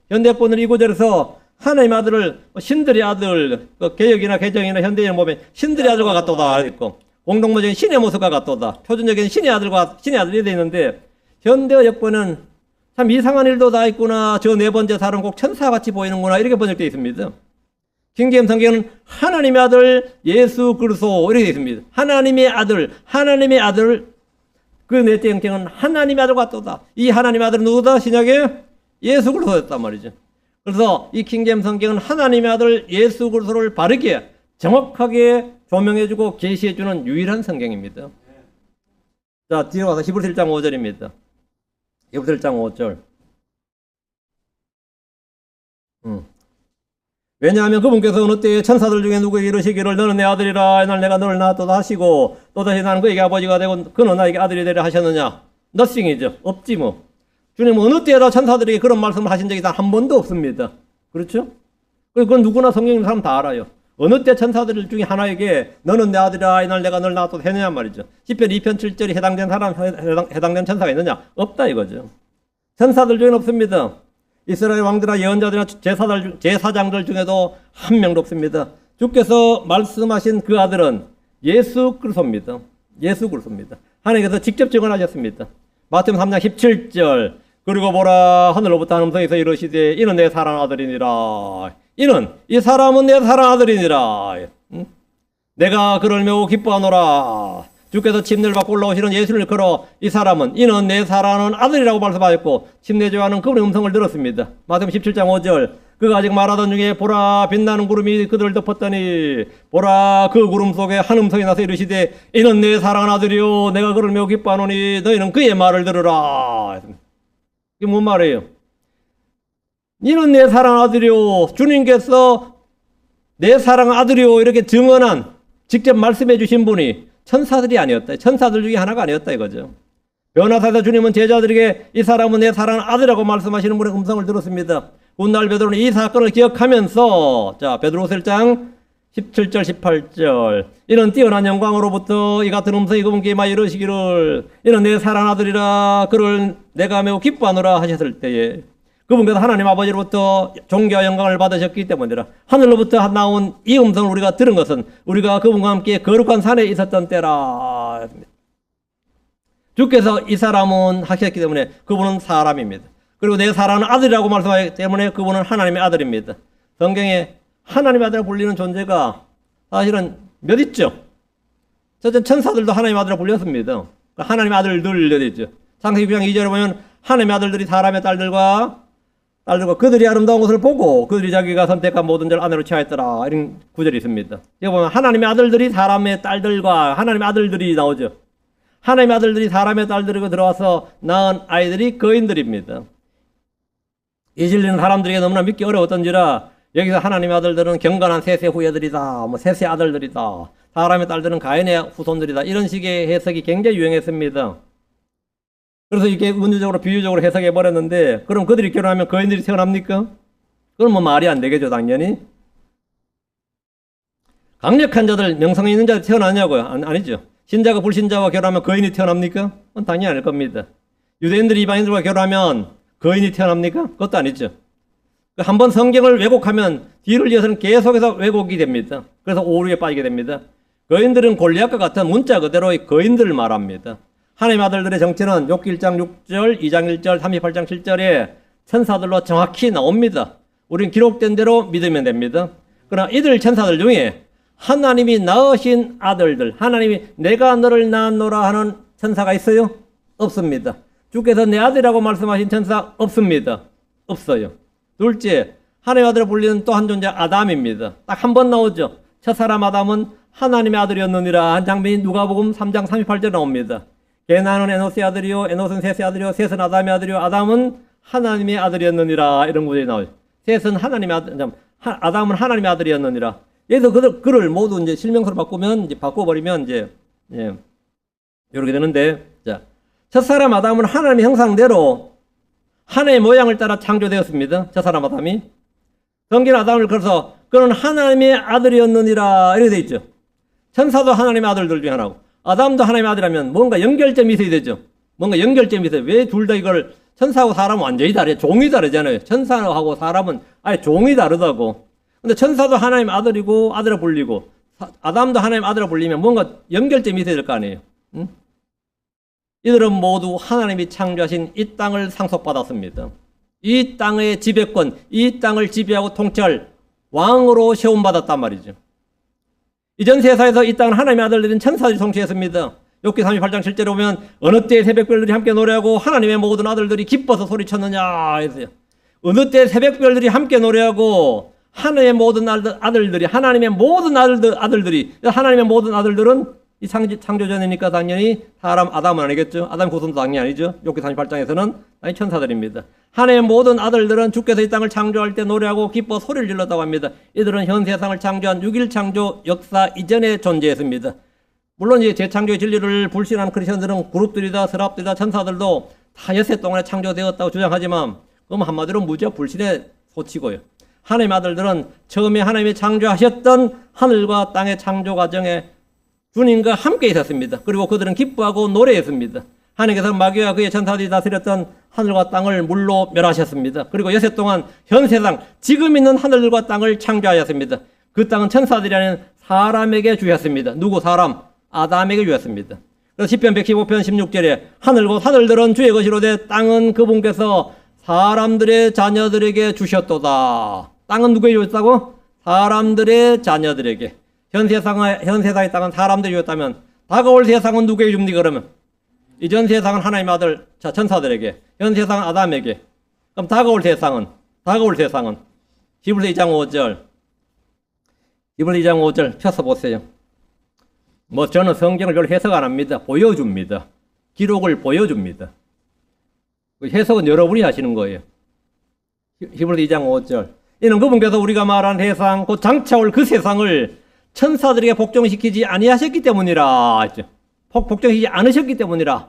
현대권은 이 구절에서 하나님의 아들을 신들의 아들 개혁이나 개정이나 현대인을 보면 신들의 아들과 같도다 했고 공동모적인 신의 모습과 같도다. 표준적인 신의 아들이 되어 있는데 현대어 역본은 참 이상한 일도 다 있구나. 저 네 번째 살은 꼭 천사같이 보이는구나. 이렇게 번역되어 있습니다. 킹제임스 성경은 하나님의 아들 예수 그리스도 이렇게 되어 있습니다. 하나님의 아들 그 넷째 형태는 하나님의 아들과 같도다. 이 하나님의 아들은 누구다? 신약에 예수 그리스도였단 말이죠. 그래서 이 킹제임스 성경은 하나님의 아들 예수 그리스도를 바르게 정확하게 조명해주고 계시해주는 유일한 성경입니다. 자, 뒤로 가서 히브리서 1장 5절입니다. 히브리서 1장 5절. 왜냐하면 그분께서 어느 때에 천사들 중에 누구에게 이르시기를 너는 내 아들이라 이날 내가 너를 낳았도다 하시고 또다시 나는 그에게 아버지가 되고 그는 나에게 아들이 되려 하셨느냐. nothing이죠. 없지 뭐. 주님은 어느 때에다 천사들에게 그런 말씀을 하신 적이 단 한 번도 없습니다. 그렇죠? 그건 누구나 성경 읽는 사람 다 알아요. 어느 때 천사들 중에 하나에게 너는 내 아들이라 이날 내가 널 낳았다 했느냐 말이죠. 시편 2편 7절이 해당된 사람, 해당된 천사가 있느냐? 없다 이거죠. 천사들 중에는 없습니다. 이스라엘 왕들이나 예언자들이나 제사장들 중에도 한 명도 없습니다. 주께서 말씀하신 그 아들은 예수 그리스도입니다. 예수 그리스도입니다. 하나님께서 직접 증언하셨습니다. 마태복음 3장 17절 그리고 보라 하늘로부터 한 음성에서 이르시되 이는 내 사랑하는 아들이니라. 이는 이 사람은 내 사랑하는 아들이니라. 내가 그를 매우 기뻐하노라. 주께서 침례를 받고 올라오시는 예수를 걸어 이 사람은 이는 내 사랑하는 아들이라고 말씀하셨고 침례조하는 그분의 음성을 들었습니다. 마태복음 17장 5절 그가 아직 말하던 중에 보라 빛나는 구름이 그들을 덮었더니 보라 그 구름 속에 한 음성이 나서 이르시되 이는 내 사랑하는 아들이요 내가 그를 매우 기뻐하노니 너희는 그의 말을 들으라. 이게 뭔 말이에요? 이는 내 사랑하는 아들이요 주님께서 내 사랑하는 아들이요 이렇게 증언한 직접 말씀해 주신 분이 천사들이 아니었다. 천사들 중에 하나가 아니었다 이거죠. 변화사에서 주님은 제자들에게 이 사람은 내 사랑하는 아들이라고 말씀하시는 분의 음성을 들었습니다. 훗날 베드로는 이 사건을 기억하면서 자 베드로후서 1장 17절 18절 이는 뛰어난 영광으로부터 이 같은 음성이 그분께 임하여 이르시기를 이는 내 사랑하는 아들이라 그를 내가 매우 기뻐하노라 하셨을 때에 그분께서 하나님 아버지로부터 존귀와 영광을 받으셨기 때문이라. 하늘로부터 나온 이 음성을 우리가 들은 것은 우리가 그분과 함께 거룩한 산에 있었던 때라. 주께서 이 사람은 하셨기 때문에 그분은 사람입니다. 그리고 내 사랑하는 아들이라고 말씀하셨기 때문에 그분은 하나님의 아들입니다. 성경에 하나님의 아들이라고 불리는 존재가 사실은 몇 있죠? 첫째 천사들도 하나님의 아들이라고 불렸습니다. 하나님의 아들들 몇 있죠? 창세기 9장 2절에 보면 하나님의 아들들이 사람의 딸들과 그들이 아름다운 것을 보고 그들이 자기가 선택한 모든 자를 아내로 취하였더라. 이런 구절이 있습니다. 여기 보면 하나님의 아들들이 사람의 딸들과 하나님의 아들들이 나오죠. 하나님의 아들들이 사람의 딸들이고 들어와서 낳은 아이들이 거인들입니다. 이 진리는 사람들에게 너무나 믿기 어려웠던지라 여기서 하나님의 아들들은 경건한 셋의 후예들이다. 셋의 아들들이다. 사람의 딸들은 가인의 후손들이다. 이런 식의 해석이 굉장히 유행했습니다. 그래서 이게 문제적으로 비유적으로 해석해 버렸는데 그럼 그들이 결혼하면 거인들이 태어납니까? 그건 뭐 말이 안 되겠죠 당연히. 강력한 자들 명성이 있는 자들이 태어나냐고요? 아니죠. 신자가 불신자와 결혼하면 거인이 태어납니까? 그건 당연히 아닐 겁니다. 유대인들이 이방인들과 결혼하면 거인이 태어납니까? 그것도 아니죠. 한번 성경을 왜곡하면 뒤를 이어서는 계속해서 왜곡이 됩니다. 그래서 오류에 빠지게 됩니다. 거인들은 골리앗과 같은 문자 그대로의 거인들을 말합니다. 하나님의 아들들의 정체는 욥기 1장 6절, 2장 1절, 38장 7절에 천사들로 정확히 나옵니다. 우리는 기록된 대로 믿으면 됩니다. 그러나 이들 천사들 중에 하나님이 낳으신 아들들, 하나님이 내가 너를 낳았노라 하는 천사가 있어요? 없습니다. 주께서 내 아들이라고 말씀하신 천사 없습니다. 없어요. 둘째, 하나님의 아들을 불리는 또 한 존재 아담입니다. 딱 한 번 나오죠. 첫사람 아담은 하나님의 아들이었느니라 한 장면이 누가복음 3장 38절에 나옵니다. 게나는 에노스의 아들이요 에노스는 셋의 아들이요 셋은 아담의 아들이요 아담은 하나님의 아들이었느니라 이런 구절이 나와요. 셋은 하나님의 아들, 아담은 하나님의 아들이었느니라. 여기서 그를 모두 이제 실명서로 바꾸면 이제 바꿔버리면 이제 이렇게 되는데 자 첫사람 아담은 하나님의 형상대로 하나의 모양을 따라 창조되었습니다. 첫사람 아담이 성경 아담을 그래서 그는 하나님의 아들이었느니라 이렇게 돼 있죠. 천사도 하나님의 아들들 중에 하나고. 아담도 하나님의 아들이라면 뭔가 연결점이 있어야 되죠. 뭔가 연결점이 있어요. 왜 둘 다 이걸 천사하고 사람은 완전히 다르죠. 종이 다르잖아요. 천사하고 사람은 아예 종이 다르다고. 근데 천사도 하나님의 아들이고 아들을 불리고 아담도 하나님의 아들을 불리면 뭔가 연결점이 있어야 될 거 아니에요. 응? 이들은 모두 하나님이 창조하신 이 땅을 상속받았습니다. 이 땅의 지배권, 이 땅을 지배하고 통치할 왕으로 세움받았단 말이죠. 이전 세사에서 이 땅은 하나님의 아들들인 천사들이 통치했습니다. 욥기 38장 7절에 보면 어느 때에 새벽별들이 함께 노래하고 하나님의 모든 아들들이 기뻐서 소리쳤느냐 했어요. 어느 때에 새벽별들이 함께 노래하고 하나님의 모든 아들들이 하나님의 모든 아들들이 하나님의 모든 아들들은 이 창조전이니까 당연히 사람 아담은 아니겠죠. 아담 고선도 당연히 아니죠. 욥기 38장에서는 아니 천사들입니다. 하나님의 모든 아들들은 주께서 이 땅을 창조할 때 노래하고 기뻐 소리를 질렀다고 합니다. 이들은 현 세상을 창조한 6일 창조 역사 이전에 존재했습니다. 물론 이제 재창조의 진리를 불신하는 크리스천들은 그룹들이다 서랍들이다 천사들도 다 엿새 동안에 창조되었다고 주장하지만 그럼 한마디로 무지와 불신의 소치고요. 하나님의 아들들은 처음에 하나님이 창조하셨던 하늘과 땅의 창조 과정에 주님과 함께 있었습니다. 그리고 그들은 기뻐하고 노래했습니다. 하나님께서 마귀와 그의 천사들이 다스렸던 하늘과 땅을 물로 멸하셨습니다. 그리고 여세 동안 현 세상 지금 있는 하늘과 땅을 창조하셨습니다. 그 땅은 천사들이 아닌 사람에게 주셨습니다. 누구 사람? 아담에게 주셨습니다. 그래서 시편 115편 16절에 하늘과 하늘들은 주의 것이로되 땅은 그분께서 사람들의 자녀들에게 주셨도다. 땅은 누구에게 주셨다고? 사람들의 자녀들에게. 현 세상의 땅은 사람들이 주었다면 다가올 세상은 누구에게 줍니까 그러면? 이전 세상은 하나님의 아들, 자, 천사들에게. 현 세상은 아담에게. 그럼 다가올 세상은? 히브리서 2장 5절. 히브리서 2장 5절 펴서 보세요. 저는 성경을 별로 해석 안 합니다. 보여줍니다. 기록을 보여줍니다. 해석은 여러분이 하시는 거예요. 히브리서 2장 5절. 이는 그분께서 우리가 말한 세상, 곧 장차올 그 세상을 천사들에게 복종시키지 아니하셨기 때문이라 했죠. 복종시키지 않으셨기 때문이라.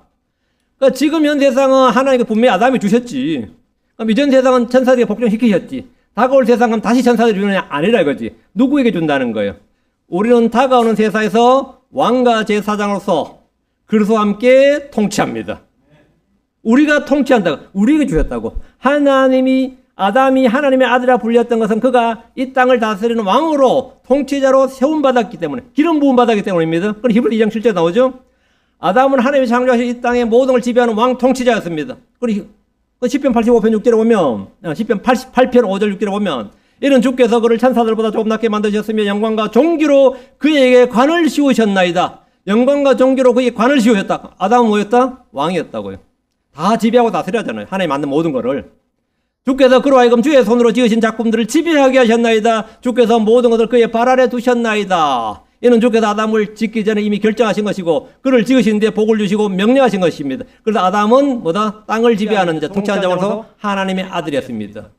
그러니까 지금 현 세상은 하나님께 분명히 아담이 주셨지. 그럼 이전 세상은 천사들에게 복종시키셨지. 다가올 세상은 다시 천사들이 주느냐? 아니라 이거지. 누구에게 준다는 거예요? 우리는 다가오는 세상에서 왕과 제사장으로서 그리스도와 함께 통치합니다. 우리가 통치한다고. 우리에게 주셨다고. 아담이 하나님의 아들이라 불렸던 것은 그가 이 땅을 다스리는 왕으로 통치자로 세움받았기 때문에, 기름 부음 받았기 때문입니다. 그럼 히브리 2장 7절 나오죠? 아담은 하나님이 창조하신 이 땅의 모든 걸 지배하는 왕 통치자였습니다. 그리고 시편 85편 6절에 보면, 시편 88편 5절 6절에 보면 이는 주께서 그를 천사들보다 조금 낮게 만드셨으며 영광과 존귀로 그에게 관을 씌우셨나이다. 영광과 존귀로 그에게 관을 씌우셨다. 아담은 뭐였다? 왕이었다고요. 다 지배하고 다스려잖아요. 하나님 만든 모든 거를. 주께서 그로 하여금 주의 손으로 지으신 작품들을 지배하게 하셨나이다. 주께서 모든 것을 그의 발 아래 두셨나이다. 이는 주께서 아담을 짓기 전에 이미 결정하신 것이고 그를 지으신 데 복을 주시고 명령하신 것입니다. 그래서 아담은 뭐다? 땅을 지배하는 자, 통치하는 자로서 하나님의 아들이었습니다.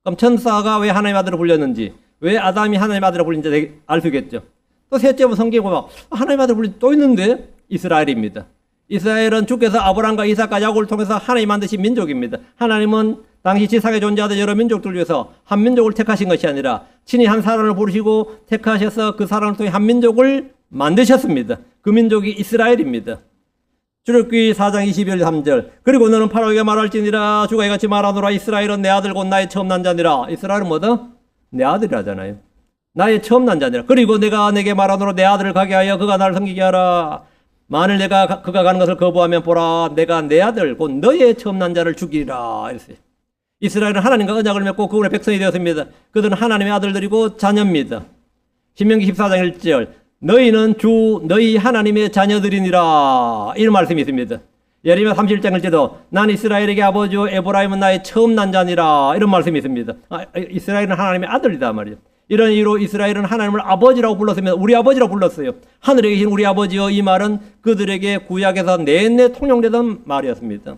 그럼 천사가 왜 하나님의 아들을 불렸는지, 왜 아담이 하나님의 아들을 불린지 알 수 있겠죠. 또 셋째 성경에 보면 하나님의 아들을 불린 또 있는데 이스라엘입니다. 이스라엘은 주께서 아브라함과 이삭과 야곱을 통해서 하나님 만드신 민족입니다. 하나님은 당시 지상에 존재하던 여러 민족들 중에서 한 민족을 택하신 것이 아니라 친히 한 사람을 부르시고 택하셔서 그 사람을 통해 한 민족을 만드셨습니다. 그 민족이 이스라엘입니다. 출애굽기 4장 22절 3절. 그리고 너는 파라오에게 말할지니라 주가 이같이 말하노라 이스라엘은 내 아들 곧 나의 처음 난 자니라. 이스라엘은 뭐다? 내 아들이라잖아요. 나의 처음 난 자니라. 그리고 내가 내게 말하노라 내 아들을 가게 하여 그가 나를 섬기게 하라. 만일 그가 가는 것을 거부하면 보라 내가 내 아들 곧 너의 처음 난 자를 죽이라. 이랬어요. 이스라엘은 하나님과 언약을 맺고 그분의 백성이 되었습니다. 그들은 하나님의 아들들이고 자녀입니다. 신명기 14장 1절. 너희는 너희 하나님의 자녀들이니라. 이런 말씀이 있습니다. 예레미야 31장 1절도 난 이스라엘에게 아버지요 에브라임은 나의 처음 난 자니라. 이런 말씀이 있습니다. 이스라엘은 하나님의 아들이다 말이죠. 이런 이유로 이스라엘은 하나님을 아버지라고 불렀습니다. 우리 아버지라고 불렀어요. 하늘에 계신 우리 아버지요. 이 말은 그들에게 구약에서 내내 통용되던 말이었습니다.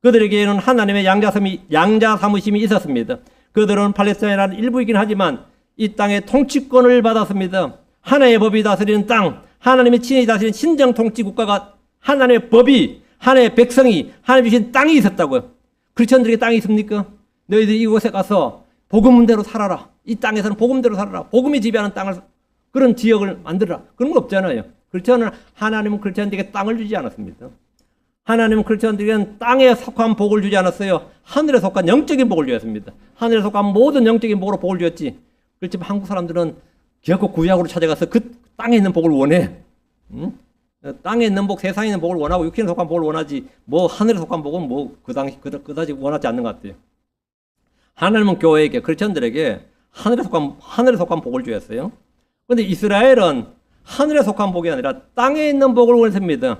그들에게는 하나님의 양자 사무심이 있었습니다. 그들은 팔레스타인의 일부이긴 하지만 이 땅의 통치권을 받았습니다. 하나님의 법이 다스리는 땅, 하나님의 친히 다스리는 신정 통치 국가가 하나님의 법이, 하나님의 백성이, 하나님 주신 땅이 있었다고요. 크리스천들에게 땅이 있습니까? 너희들이 이곳에 가서 복음대로 살아라. 이 땅에서는 복음대로 살아라. 복음이 지배하는 땅을, 그런 지역을 만들어라. 그런 거 없잖아요. 하나님은 크리스천들에게 땅을 주지 않았습니다. 하나님은 크리스천들에게는 땅에 속한 복을 주지 않았어요. 하늘에 속한 영적인 복을 주었습니다. 하늘에 속한 모든 영적인 복으로 복을 주었지. 그렇지만 한국 사람들은 기어코 구약으로 찾아가서 그 땅에 있는 복을 원해. 응? 땅에 있는 복, 세상에 있는 복을 원하고 육신에 속한 복을 원하지 뭐 하늘에 속한 복은 뭐 그다지 원하지 않는 것 같아요. 하나님은 교회에게, 크리스천들에게 하늘에 속한 복을 주었어요. 그런데 이스라엘은 하늘에 속한 복이 아니라 땅에 있는 복을 원했습니다.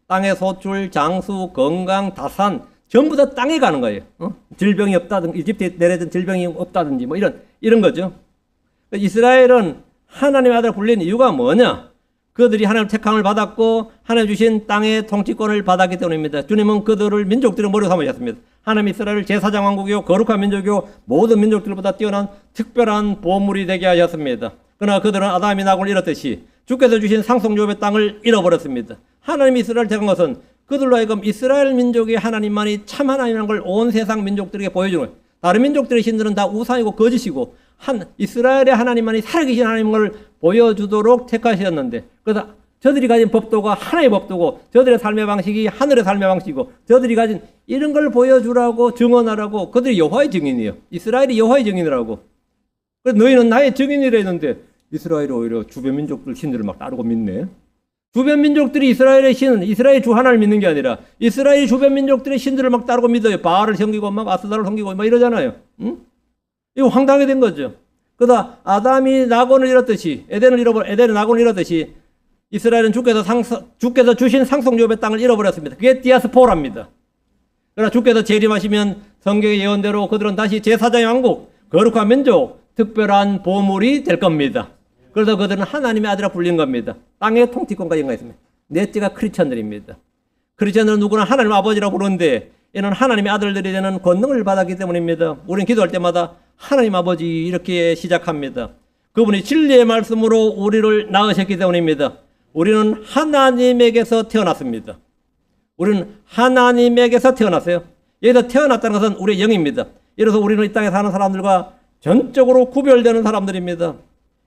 땅의 소출, 장수, 건강, 다산 전부 다 땅에 가는 거예요. 질병이 없다든지 이집트에 내려진 질병이 없다든지 뭐 이런 거죠. 이스라엘은 하나님의 아들을 불린 이유가 뭐냐? 그들이 하나님 택함을 받았고 하나님 주신 땅의 통치권을 받았기 때문입니다. 주님은 그들을 민족들의 머리로 삼으셨습니다. 하나님 이스라엘을 제사장 왕국이요 거룩한 민족이요 모든 민족들보다 뛰어난 특별한 보물이 되게 하셨습니다. 그러나 그들은 아담이 낙을 잃었듯이 주께서 주신 상속유업의 땅을 잃어버렸습니다. 하나님이 이스라엘을 택한 것은 그들로 하여금 이스라엘 민족의 하나님만이 참 하나님이라는 걸 온 세상 민족들에게 보여주는 거예요. 다른 민족들의 신들은 다 우상이고 거짓이고 이스라엘의 하나님만이 살아계신 하나님을 보여주도록 택하셨는데, 그래서 저들이 가진 법도가 하나의 법도고, 저들의 삶의 방식이 하늘의 삶의 방식이고, 저들이 가진 이런 걸 보여주라고, 증언하라고. 그들이 여호와의 증인이에요. 이스라엘이 여호와의 증인이라고. 그래서 너희는 나의 증인이라 했는데, 이스라엘이 오히려 주변 민족들 신들을 막 따르고 믿네. 주변 민족들이 이스라엘의 신, 이스라엘 주 하나를 믿는 게 아니라 이스라엘 주변 민족들의 신들을 막 따르고 믿어요. 바알을 섬기고 막 아스다를 섬기고 막 이러잖아요. 응? 이거 황당하게 된 거죠. 그러다 아담이 낙원을 잃었듯이, 에덴의 낙원을 잃었듯이 이스라엘은 주께서 주신 상속유업의 땅을 잃어버렸습니다. 그게 디아스포라입니다. 그러나 주께서 재림하시면 성경의 예언대로 그들은 다시 제4장의 왕국, 거룩한 민족, 특별한 보물이 될 겁니다. 그래서 그들은 하나님의 아들이라 불린 겁니다. 땅의 통치권까지 인가했습니다. 넷째가 크리스천들입니다. 크리스천들은 누구나 하나님 아버지라고 부르는데 이는 하나님의 아들들이 되는 권능을 받았기 때문입니다. 우리는 기도할 때마다 하나님 아버지 이렇게 시작합니다. 그분이 진리의 말씀으로 우리를 낳으셨기 때문입니다. 우리는 하나님에게서 태어났습니다. 우리는 하나님에게서 태어났어요. 여기서 태어났다는 것은 우리의 영입니다. 이래서 우리는 이 땅에 사는 사람들과 전적으로 구별되는 사람들입니다.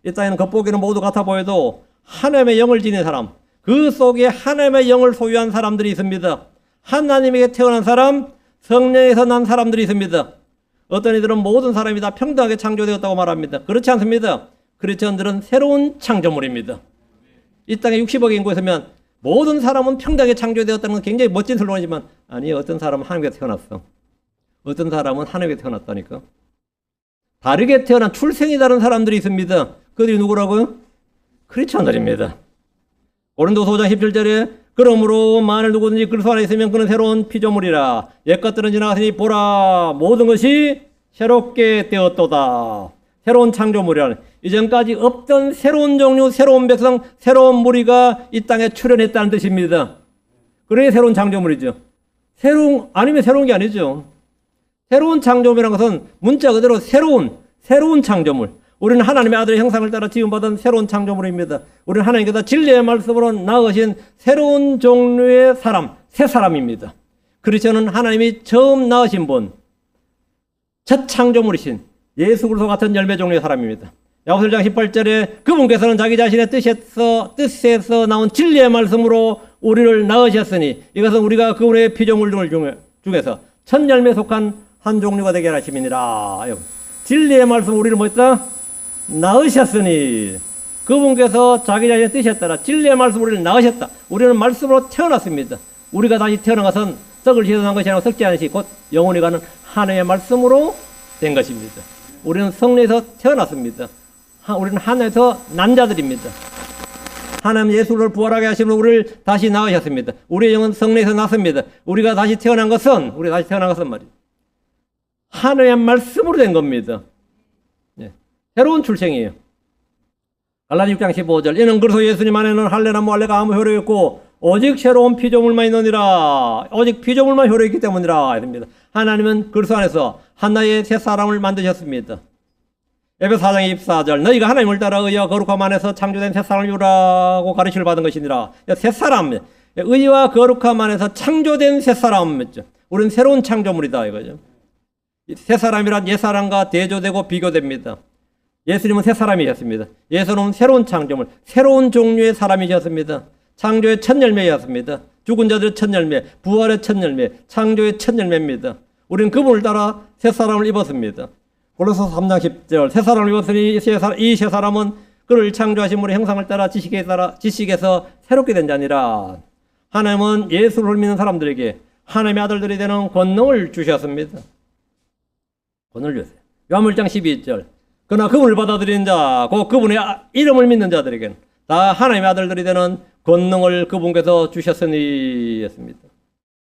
이 땅에는 겉보기는 모두 같아 보여도 하나님의 영을 지닌 사람, 그 속에 하나님의 영을 소유한 사람들이 있습니다. 하나님에게 태어난 사람, 성령에서 난 사람들이 있습니다. 어떤 이들은 모든 사람이 다 평등하게 창조되었다고 말합니다. 그렇지 않습니다. 크리스천들은 새로운 창조물입니다. 이 땅에 60억의 인구가 있으면 모든 사람은 평등하게 창조되었다는 건 굉장히 멋진 슬로건이지만, 아니, 어떤 사람은 하나님에게 태어났어. 어떤 사람은 하나님에게 태어났다니까. 다르게 태어난 출생이 다른 사람들이 있습니다. 그들이 누구라고요? 크리스천들입니다. 고린도서 5장 17절에 그러므로 만일 누구든지 그리스도 안에 있으면 그는 새로운 피조물이라. 옛것들은 지나갔으니 보라 모든 것이 새롭게 되었도다. 새로운 창조물이라는, 이전까지 없던 새로운 종류, 새로운 백성, 새로운 무리가 이 땅에 출현했다는 뜻입니다. 그러니 새로운 창조물이죠. 아니면 새로운 게 아니죠. 새로운 창조물이라는 것은 문자 그대로 새로운 창조물. 우리는 하나님의 아들의 형상을 따라 지음받은 새로운 창조물입니다. 우리는 하나님께서 진리의 말씀으로 낳으신 새로운 종류의 사람, 새 사람입니다. 크리스천은 하나님이 처음 낳으신 분, 첫 창조물이신 예수 그리스도 같은 열매 종류의 사람입니다. 야고보서 1장 18절에 그분께서는 자기 자신의 뜻에서 나온 진리의 말씀으로 우리를 낳으셨으니 이것은 우리가 그분의 피조물 중에서 첫 열매에 속한 한 종류가 되게 하심이니라. 진리의 말씀 우리를 뭐했다? 낳으셨으니 그분께서 자기 자신의 뜻에 따라 진리의 말씀 우리를 낳으셨다. 우리는 말씀으로 태어났습니다. 우리가 다시 태어난 것은 썩을 시선한 것이 아니라 썩지 않은 것이 곧 영원히 가는 하나님의 말씀으로 된 것입니다. 우리는 성령에서 태어났습니다. 우리는 하나님에서 난 자들입니다. 하나님 예수를 부활하게 하시므로 우리를 다시 낳으셨습니다. 우리의 영은 성령에서 났습니다. 우리가 다시 태어난 것은 말이에요, 하나님의 말씀으로 된 겁니다. 네. 새로운 출생이에요. 갈라디 6장 15절 이는 그리스도 예수님 안에는 할례나 무할례가 아무 효력이 없고 오직 새로운 피조물만 있느니라. 오직 피조물만 효력이 있기 때문이라 했습니다. 하나님은 그리스도 안에서 하나의 새 사람을 만드셨습니다. 에베소 4장 24절 너희가 하나님을 따라 의와 거룩함 안에서 창조된 새 사람을 이루라고 가르침을 받은 것이니라. 새 사람, 의와 거룩함 안에서 창조된 새 사람이죠. 우리는 새로운 창조물이다 이거죠. 새 사람이란 옛 사람과 대조되고 비교됩니다. 예수님은 새 사람이셨습니다. 예수님은 새로운 창조물, 새로운 종류의 사람이셨습니다. 창조의 첫 열매였습니다. 죽은 자들의 첫 열매, 부활의 첫 열매, 창조의 첫 열매입니다. 우리는 그분을 따라 새 사람을 입었습니다. 골로새서 3장 10절 새 사람을 입었으니 이 새 사람은 그를 창조하신 분의 형상을 따라 지식에서 새롭게 된 자니라. 하나님은 예수를 믿는 사람들에게 하나님의 아들들이 되는 권능을 주셨습니다. 권능을 주셨어요. 요한복음 1장 12절 그러나 그분을 받아들이는 자, 곧 그분의 이름을 믿는 자들에게는 다 하나님의 아들들이 되는 권능을 그분께서 주셨으니 했습니다.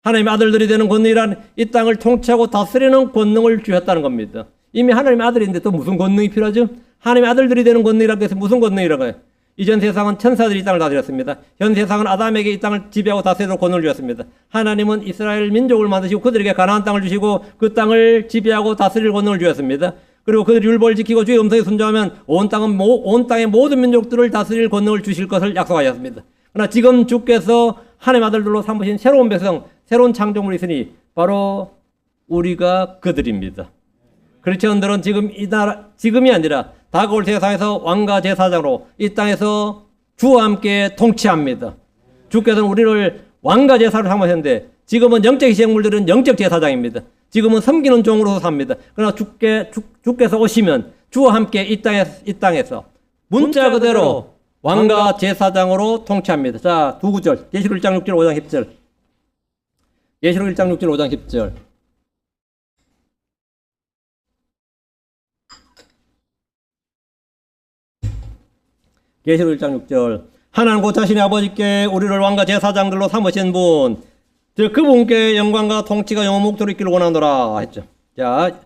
하나님의 아들들이 되는 권능이란 이 땅을 통치하고 다스리는 권능을 주셨다는 겁니다. 이미 하나님의 아들인데 또 무슨 권능이 필요하죠? 하나님의 아들들이 되는 권능이라고 해서 무슨 권능이라고 해요? 이전 세상은 천사들이 이 땅을 다스렸습니다. 현 세상은 아담에게 이 땅을 지배하고 다스리도록 권능을 주었습니다. 하나님은 이스라엘 민족을 만드시고 그들에게 가나안 땅을 주시고 그 땅을 지배하고 다스릴 권능을 주었습니다. 그리고 그들이 율법을 지키고 주의 음성에 순종하면 온 땅의 모든 민족들을 다스릴 권능을 주실 것을 약속하셨습니다. 그러나 지금 주께서 하나님의 아들들로 삼으신 새로운 백성, 새로운 창조물이 있으니 바로 우리가 그들입니다. 크리스천들은 지금이 아니라 다가올 세상에서 왕과 제사장으로 이 땅에서 주와 함께 통치합니다. 주께서는 우리를 왕과 제사로 삼으셨는데 지금은 영적 시행물들은 영적 제사장입니다. 지금은 섬기는 종으로 삽니다. 그러나 주께서 오시면 주와 함께 이 땅에서 문자 그대로 왕과 제사장으로 통치합니다. 자, 두 구절. 계시록 1장 6절 5장 10절. 계시록 1장 6절 5장 10절. 계시록 1장 6절. 하나님 곧 자신의 아버지께 우리를 왕과 제사장들로 삼으신 분, 즉 그분께 영광과 통치가 영원 목토록 있기를 원하노라 했죠. 자,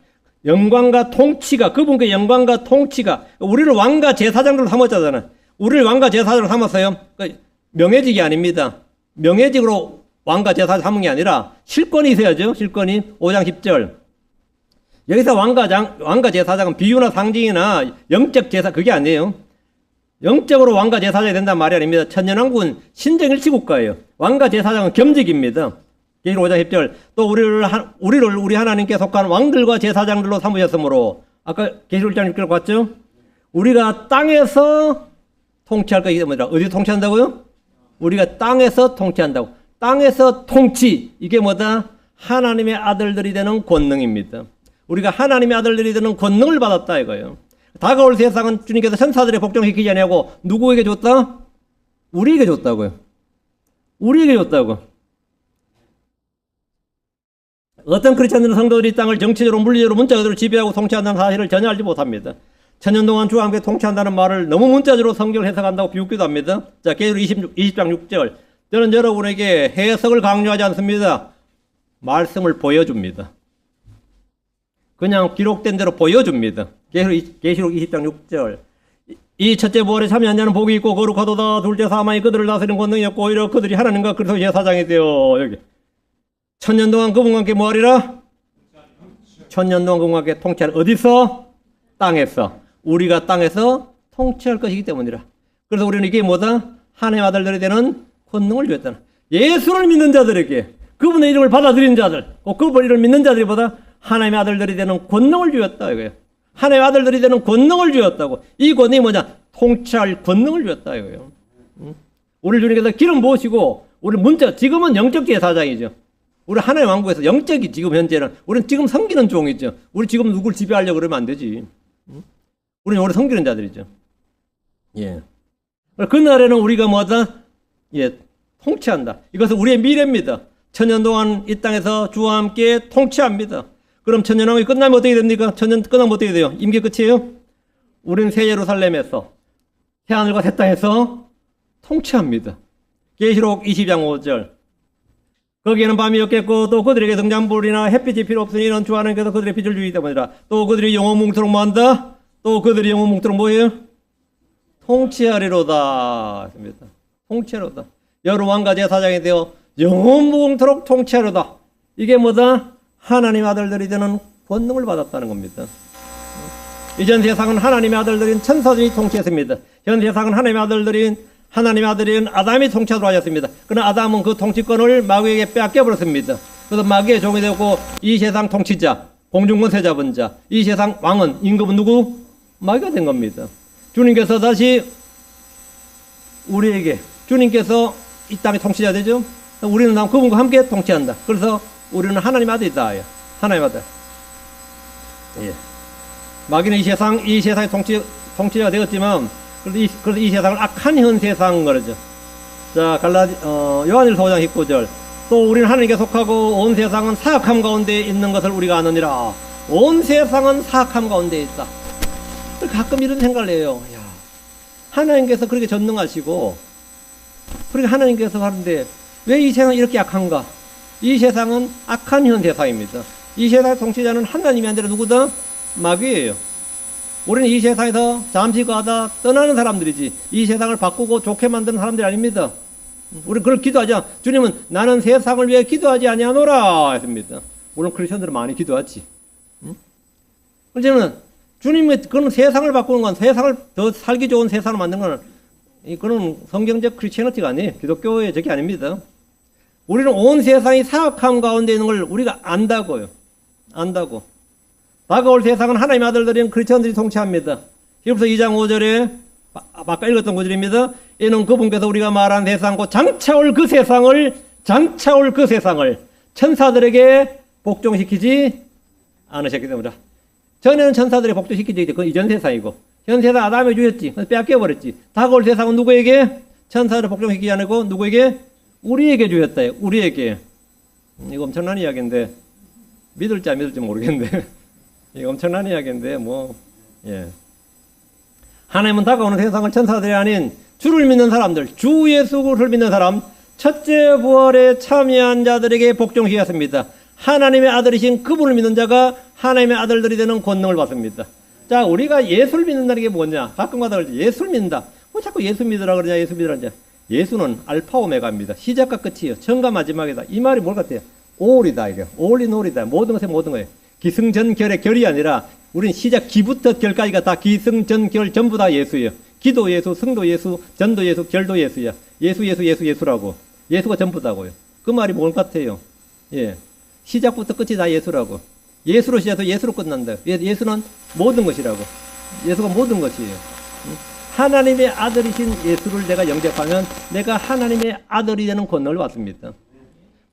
영광과 통치가, 그분께 영광과 통치가, 우리를 왕과 제사장들로 삼았잖아요. 우리를 왕과 제사장으로 삼았어요. 명예직이 아닙니다. 명예직으로 왕과 제사장 삼은 게 아니라 실권이 있어야죠. 실권이. 5장 10절. 여기서 왕과 제사장은 비유나 상징이나 영적 제사, 그게 아니에요. 영적으로 왕과 제사장이 된다는 말이 아닙니다. 천년왕국은 신정일치국가예요. 왕과 제사장은 겸직입니다. 계시록 5장 10절. 또 우리를 우리 하나님께 속한 왕들과 제사장들로 삼으셨으므로, 아까 계시록 1장 6절 봤죠? 우리가 땅에서 통치할 것이기 때문에, 어디서 통치한다고요? 우리가 땅에서 통치한다고. 땅에서 통치, 이게 뭐다? 하나님의 아들들이 되는 권능입니다. 우리가 하나님의 아들들이 되는 권능을 받았다 이거예요. 다가올 세상은 주님께서 천사들의 복종시키지 아니하고 누구에게 줬다? 우리에게 줬다고요. 우리에게 줬다고. 어떤 크리스천들은 성도들이 땅을 정치적으로 물리적으로 문자적으로 지배하고 통치한다는 사실을 전혀 알지 못합니다. 천년 동안 주와 함께 통치한다는 말을 너무 문자적으로 성경을 해석한다고 비웃기도 합니다. 자, 계시록 20장 6절. 저는 여러분에게 해석을 강요하지 않습니다. 말씀을 보여줍니다. 그냥 기록된 대로 보여줍니다. 계시록 20장 6절. 이 첫째 부활에 참여한 자는 복이 있고 거룩하도다. 둘째 사망이 그들을 다스리는 권능이 없고 오히려 그들이 하나님과 그리스도 제사장이 되어. 여기 천년 동안 그분과 함께 뭐하리라? 천년 동안 그분과 함께 통치할. 어디서? 땅에서. 우리가 땅에서 통치할 것이기 때문이라. 그래서 우리는 이게 뭐다? 하나님의 아들들이 되는 권능을 주었다. 예수를 믿는 자들에게, 그분의 이름을 받아들인 자들, 그분의 이름을 믿는 자들이 보다 하나님의 아들들이 되는 권능을 주었다 이거예요. 하나님의 아들들이 되는 권능을 주었다고. 이 권능이 뭐냐? 통치할 권능을 주었다 이거예요. 우리 주님께서 기름 부으시고, 우리 지금은 영적 제사장이죠. 우리 하나님의 왕국에서 영적이 지금 현재는, 우리는 지금 섬기는 종이죠. 우리 지금 누굴 지배하려고 그러면 안 되지. 우리는 오래 섬기는 자들이죠. 예. 그날에는 우리가 뭐다? 예, 통치한다. 이것은 우리의 미래입니다. 천년 동안 이 땅에서 주와 함께 통치합니다. 그럼 천년왕국이 끝나면 어떻게 됩니까? 천년 끝나면 어떻게 돼요? 임기 끝이에요? 우리는 새 예루살렘에서, 새 하늘과 새 땅에서 통치합니다. 계시록 20장 5절. 거기에는 밤이 없겠고 또 그들에게 등잔불이나 햇빛이 필요 없으니 이는 주 하나님께서 그들의 빛을 주기 때문이라. 또 그들이 영원 뭉토록 뭐한다? 또 그들이 영원 뭉토록 뭐예요? 통치하리로다 했습니다. 통치하리로다. 여러 왕과 제사장이 되어 영원 무궁토록 통치하리로다. 이게 뭐다? 하나님의 아들들이 되는 권능을 받았다는 겁니다. 이전 세상은 하나님의 아들들인 천사들이 통치했습니다. 현 세상은 하나님의 아들인 아담이 통치하도록 하셨습니다. 그러나 아담은 그 통치권을 마귀에게 빼앗겨버렸습니다. 그래서 마귀의 종이 되었고, 이 세상 통치자, 공중권세 잡은 자, 이 세상 왕은, 임금은 누구? 마귀가 된 겁니다. 주님께서 다시 우리에게, 주님께서 이 땅의 통치자 되죠? 우리는 그분과 함께 통치한다. 그래서 우리는 하나님의 아들이다. 하나님의 아들. 예. 마귀는 이 세상의 통치자가 되었지만, 그래서 이 세상을 악한 현 세상 그러죠. 자, 요한일서 5장 19절. 또 우리는 하나님께 속하고 온 세상은 사악함 가운데 있는 것을 우리가 아느니라. 온 세상은 사악함 가운데 있다. 가끔 이런 생각을 해요. 야, 하나님께서 그렇게 전능하시고, 그렇게 하나님께서 하는데 왜 이 세상이 이렇게 약한가? 이 세상은 악한 현 세상입니다. 이 세상의 통치자는 하나님이 아니라 누구다? 마귀예요. 우리는 이 세상에서 잠시 가다 떠나는 사람들이지, 이 세상을 바꾸고 좋게 만드는 사람들이 아닙니다. 우리 그걸 기도하지 않아. 주님은 나는 세상을 위해 기도하지 아니하노라 했습니다. 물론 크리스천들은 많이 기도하지. 그렇지만 주님의 그런 세상을 바꾸는 건, 세상을 더 살기 좋은 세상을 만드는 건, 그건 성경적 크리스천티가 아니에요. 기독교의 적이 아닙니다. 우리는 온 세상이 사악함 가운데 있는 걸 우리가 안다고요. 안다고. 다가올 세상은 하나님의 아들들인 크리스천들이 통치합니다. 히브리서 2장 5절에 아까 읽었던 구절입니다. 이는 그분께서 우리가 말한 세상과 장차올 그 세상을 천사들에게 복종시키지 않으셨기 때문이다. 전에는 천사들에게 복종시키지, 그건 이전 세상이고, 현 세상 아담이 주였지. 그래서 빼앗겨버렸지. 다가올 세상은 누구에게? 천사를 복종시키지 않고 누구에게? 우리에게 주였다. 우리에게. 이거 엄청난 이야기인데 믿을지 안 믿을지 모르겠는데 이거 엄청난 이야기인데 예. 하나님은 다가오는 세상을 천사들이 아닌 주를 믿는 사람들, 주 예수를 믿는 사람, 첫째 부활에 참여한 자들에게 복종시켰습니다. 하나님의 아들이신 그분을 믿는 자가 하나님의 아들들이 되는 권능을 받습니다. 자, 우리가 예수를 믿는다는 게 뭐냐? 가끔가다 그러지. 예수를 믿는다. 뭐 자꾸 예수 믿으라 그러냐? 예수 믿으라 그러냐? 예수는 알파 오메가입니다. 시작과 끝이에요. 처음과 마지막이다. 이 말이 뭘 같아요? 올이다. 이게 올이다. 모든 것에 모든 거예요. 기승전결의 결이 아니라 우린 시작 기부터 결까지가 다 기승전결 전부 다 예수예요. 기도 예수, 승도 예수, 전도 예수, 결도 예수야. 예수라고. 예수가 전부다고요. 그 말이 뭘 같아요? 예. 시작부터 끝이 다 예수라고. 예수로 시작해서 예수로 끝난다. 예수는 모든 것이라고. 예수가 모든 것이에요. 하나님의 아들이신 예수를 내가 영접하면 내가 하나님의 아들이 되는 권능을 받습니다.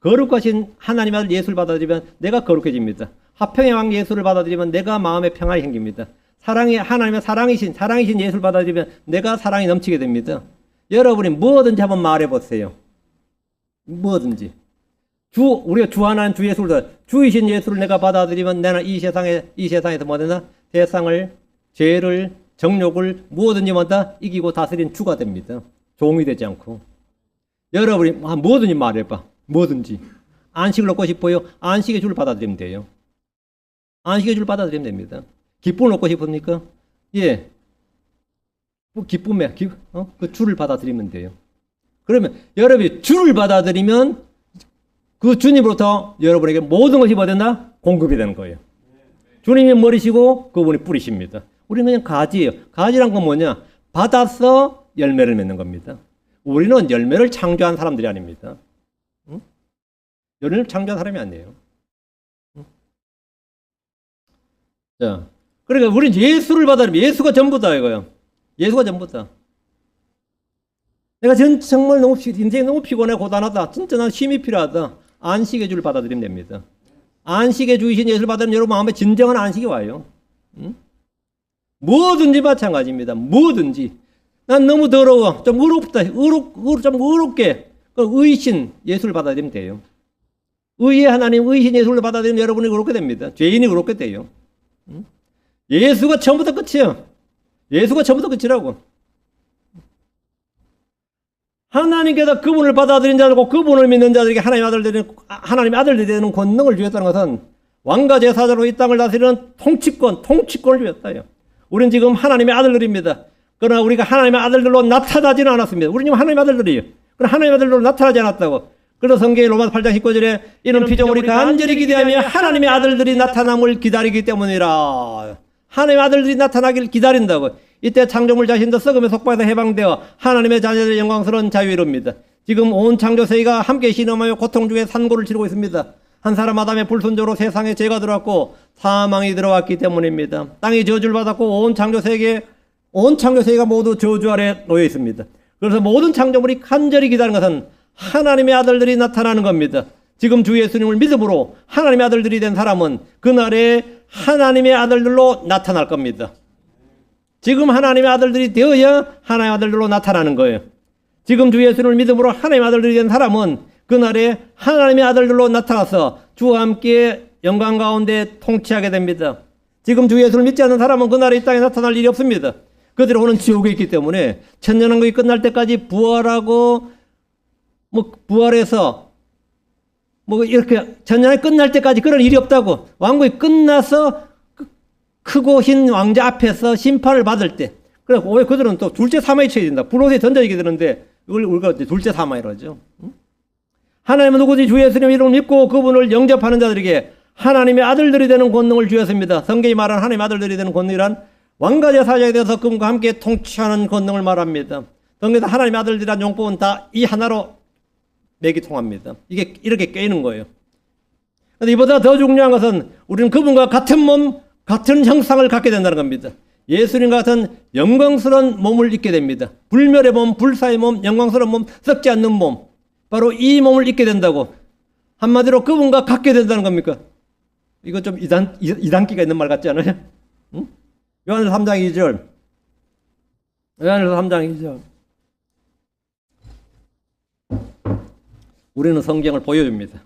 거룩하신 하나님의 아들 예수를 받아들이면 내가 거룩해집니다. 화평의 왕 예수를 받아들이면 내가 마음의 평안이 생깁니다. 하나님의 사랑이신 예수를 받아들이면 내가 사랑이 넘치게 됩니다. 여러분이 뭐든지 한번 말해보세요. 뭐든지. 우리가 주 하나님 주 예수를, 주이신 예수를 내가 받아들이면 나는 이 세상에서 뭐 되나? 세상을, 죄를, 정욕을 무엇든지 뭐다 이기고 다스린 주가 됩니다. 종이 되지 않고. 여러분이 뭐든지 말해봐. 뭐든지. 안식을 얻고 싶어요? 안식의 주를 받아들이면 돼요. 안식의 주를 받아들이면 됩니다. 기쁨을 얻고 싶습니까? 예. 기쁨에, 그 주를 받아들이면 돼요. 그러면 여러분이 주를 받아들이면 그 주님으로부터 여러분에게 모든 것이 뭐 된다? 공급이 되는 거예요. 주님이 머리시고 그분이 뿌리십니다. 우리는 그냥 가지예요. 가지란 건 뭐냐? 받아서 열매를 맺는 겁니다. 우리는 열매를 창조한 사람들이 아닙니다. 응? 열매를 창조한 사람이 아니에요. 응? 자, 그러니까 우리는 예수를 받아들이면 예수가 전부다 이거예요. 예수가 전부다. 내가 정말 인생이 너무 피곤해 고단하다. 진짜 난 쉼이 필요하다. 안식의 주를 받아들이면 됩니다. 안식의 주이신 예수를 받아들이면 여러분 마음에 진정한 안식이 와요. 응? 뭐든지 마찬가지입니다. 뭐든지. 난 너무 더러워. 좀 의롭다. 좀 의롭게. 의신 예수를 받아들이면 돼요. 의의 하나님, 의신 예수를 받아들이면 여러분이 의롭게 됩니다. 죄인이 의롭게 돼요. 응? 예수가 처음부터 끝이에요. 예수가 처음부터 끝이라고. 하나님께서 그분을 받아들인 자들고 그분을 믿는 자들에게 하나님의 아들들이 되는 권능을 주셨다는 것은 왕과 제사장으로 이 땅을 다스리는 통치권을 주셨다요. 우리는 지금 하나님의 아들들입니다. 그러나 우리가 하나님의 아들들로 나타나지는 않았습니다. 우리는 지금 하나님의 아들들이에요. 그러나 하나님의 아들들로 나타나지 않았다고. 그래서 성경의 로마서 8장 19절에 이는 피조물이 간절히 기대하며 하나님의 아들들이 나타남을 기다리기 때문이라. 하나님의 아들들이 나타나길 기다린다고. 이때 창조물 자신도 썩음의 속박에서 해방되어 하나님의 자녀들의 영광스러운 자유에 이릅니다. 지금 온 창조세계가 함께 신음하며 고통 중에 산고를 치르고 있습니다. 한 사람 아담의 불순종으로 세상에 죄가 들어왔고 사망이 들어왔기 때문입니다. 땅이 저주를 받았고 온 창조세계가 모두 저주 아래 놓여 있습니다. 그래서 모든 창조물이 간절히 기다리는 것은 하나님의 아들들이 나타나는 겁니다. 지금 주 예수님을 믿음으로 하나님의 아들들이 된 사람은 그날에 하나님의 아들들로 나타날 겁니다. 지금 하나님의 아들들이 되어야 하나님의 아들들로 나타나는 거예요. 지금 주 예수님을 믿음으로 하나님의 아들들이 된 사람은 그날에 하나님의 아들들로 나타나서 주와 함께 영광 가운데 통치하게 됩니다. 지금 주 예수를 믿지 않는 사람은 그날에 이 땅에 나타날 일이 없습니다. 그들의 혼은 지옥에 있기 때문에 천년왕국이 끝날 때까지 부활하고 부활해서 이렇게 천년이 끝날 때까지 그런 일이 없다고. 왕국이 끝나서 크고 흰 왕자 앞에서 심판을 받을 때. 그래서 왜 그들은 또 둘째 사마에 처해야 된다. 불옷에 던져지게 되는데 이걸 우리가 둘째 사마이라죠. 하나님은 누구든지 주 예수님 이름을 믿고 그분을 영접하는 자들에게 하나님의 아들들이 되는 권능을 주셨습니다. 성경이 말하는 하나님의 아들들이 되는 권능이란 왕과 제사장에 대해서 그분과 함께 통치하는 권능을 말합니다. 성경에서 하나님의 아들들이란 용법은 다 이 하나로 맥이 통합니다. 이게 이렇게 꿰이는 거예요. 그런데 이보다 더 중요한 것은 우리는 그분과 같은 몸, 같은 형상을 갖게 된다는 겁니다. 예수님 같은 영광스러운 몸을 입게 됩니다. 불멸의 몸, 불사의 몸, 영광스러운 몸, 썩지 않는 몸. 바로 이 몸을 입게 된다고. 한마디로 그분과 같게 된다는 겁니까? 이거 좀 이단기가 있는 말 같지 않아요? 응? 요한일서 3장 2절. 요한일서 3장 2절. 우리는 성경을 보여줍니다.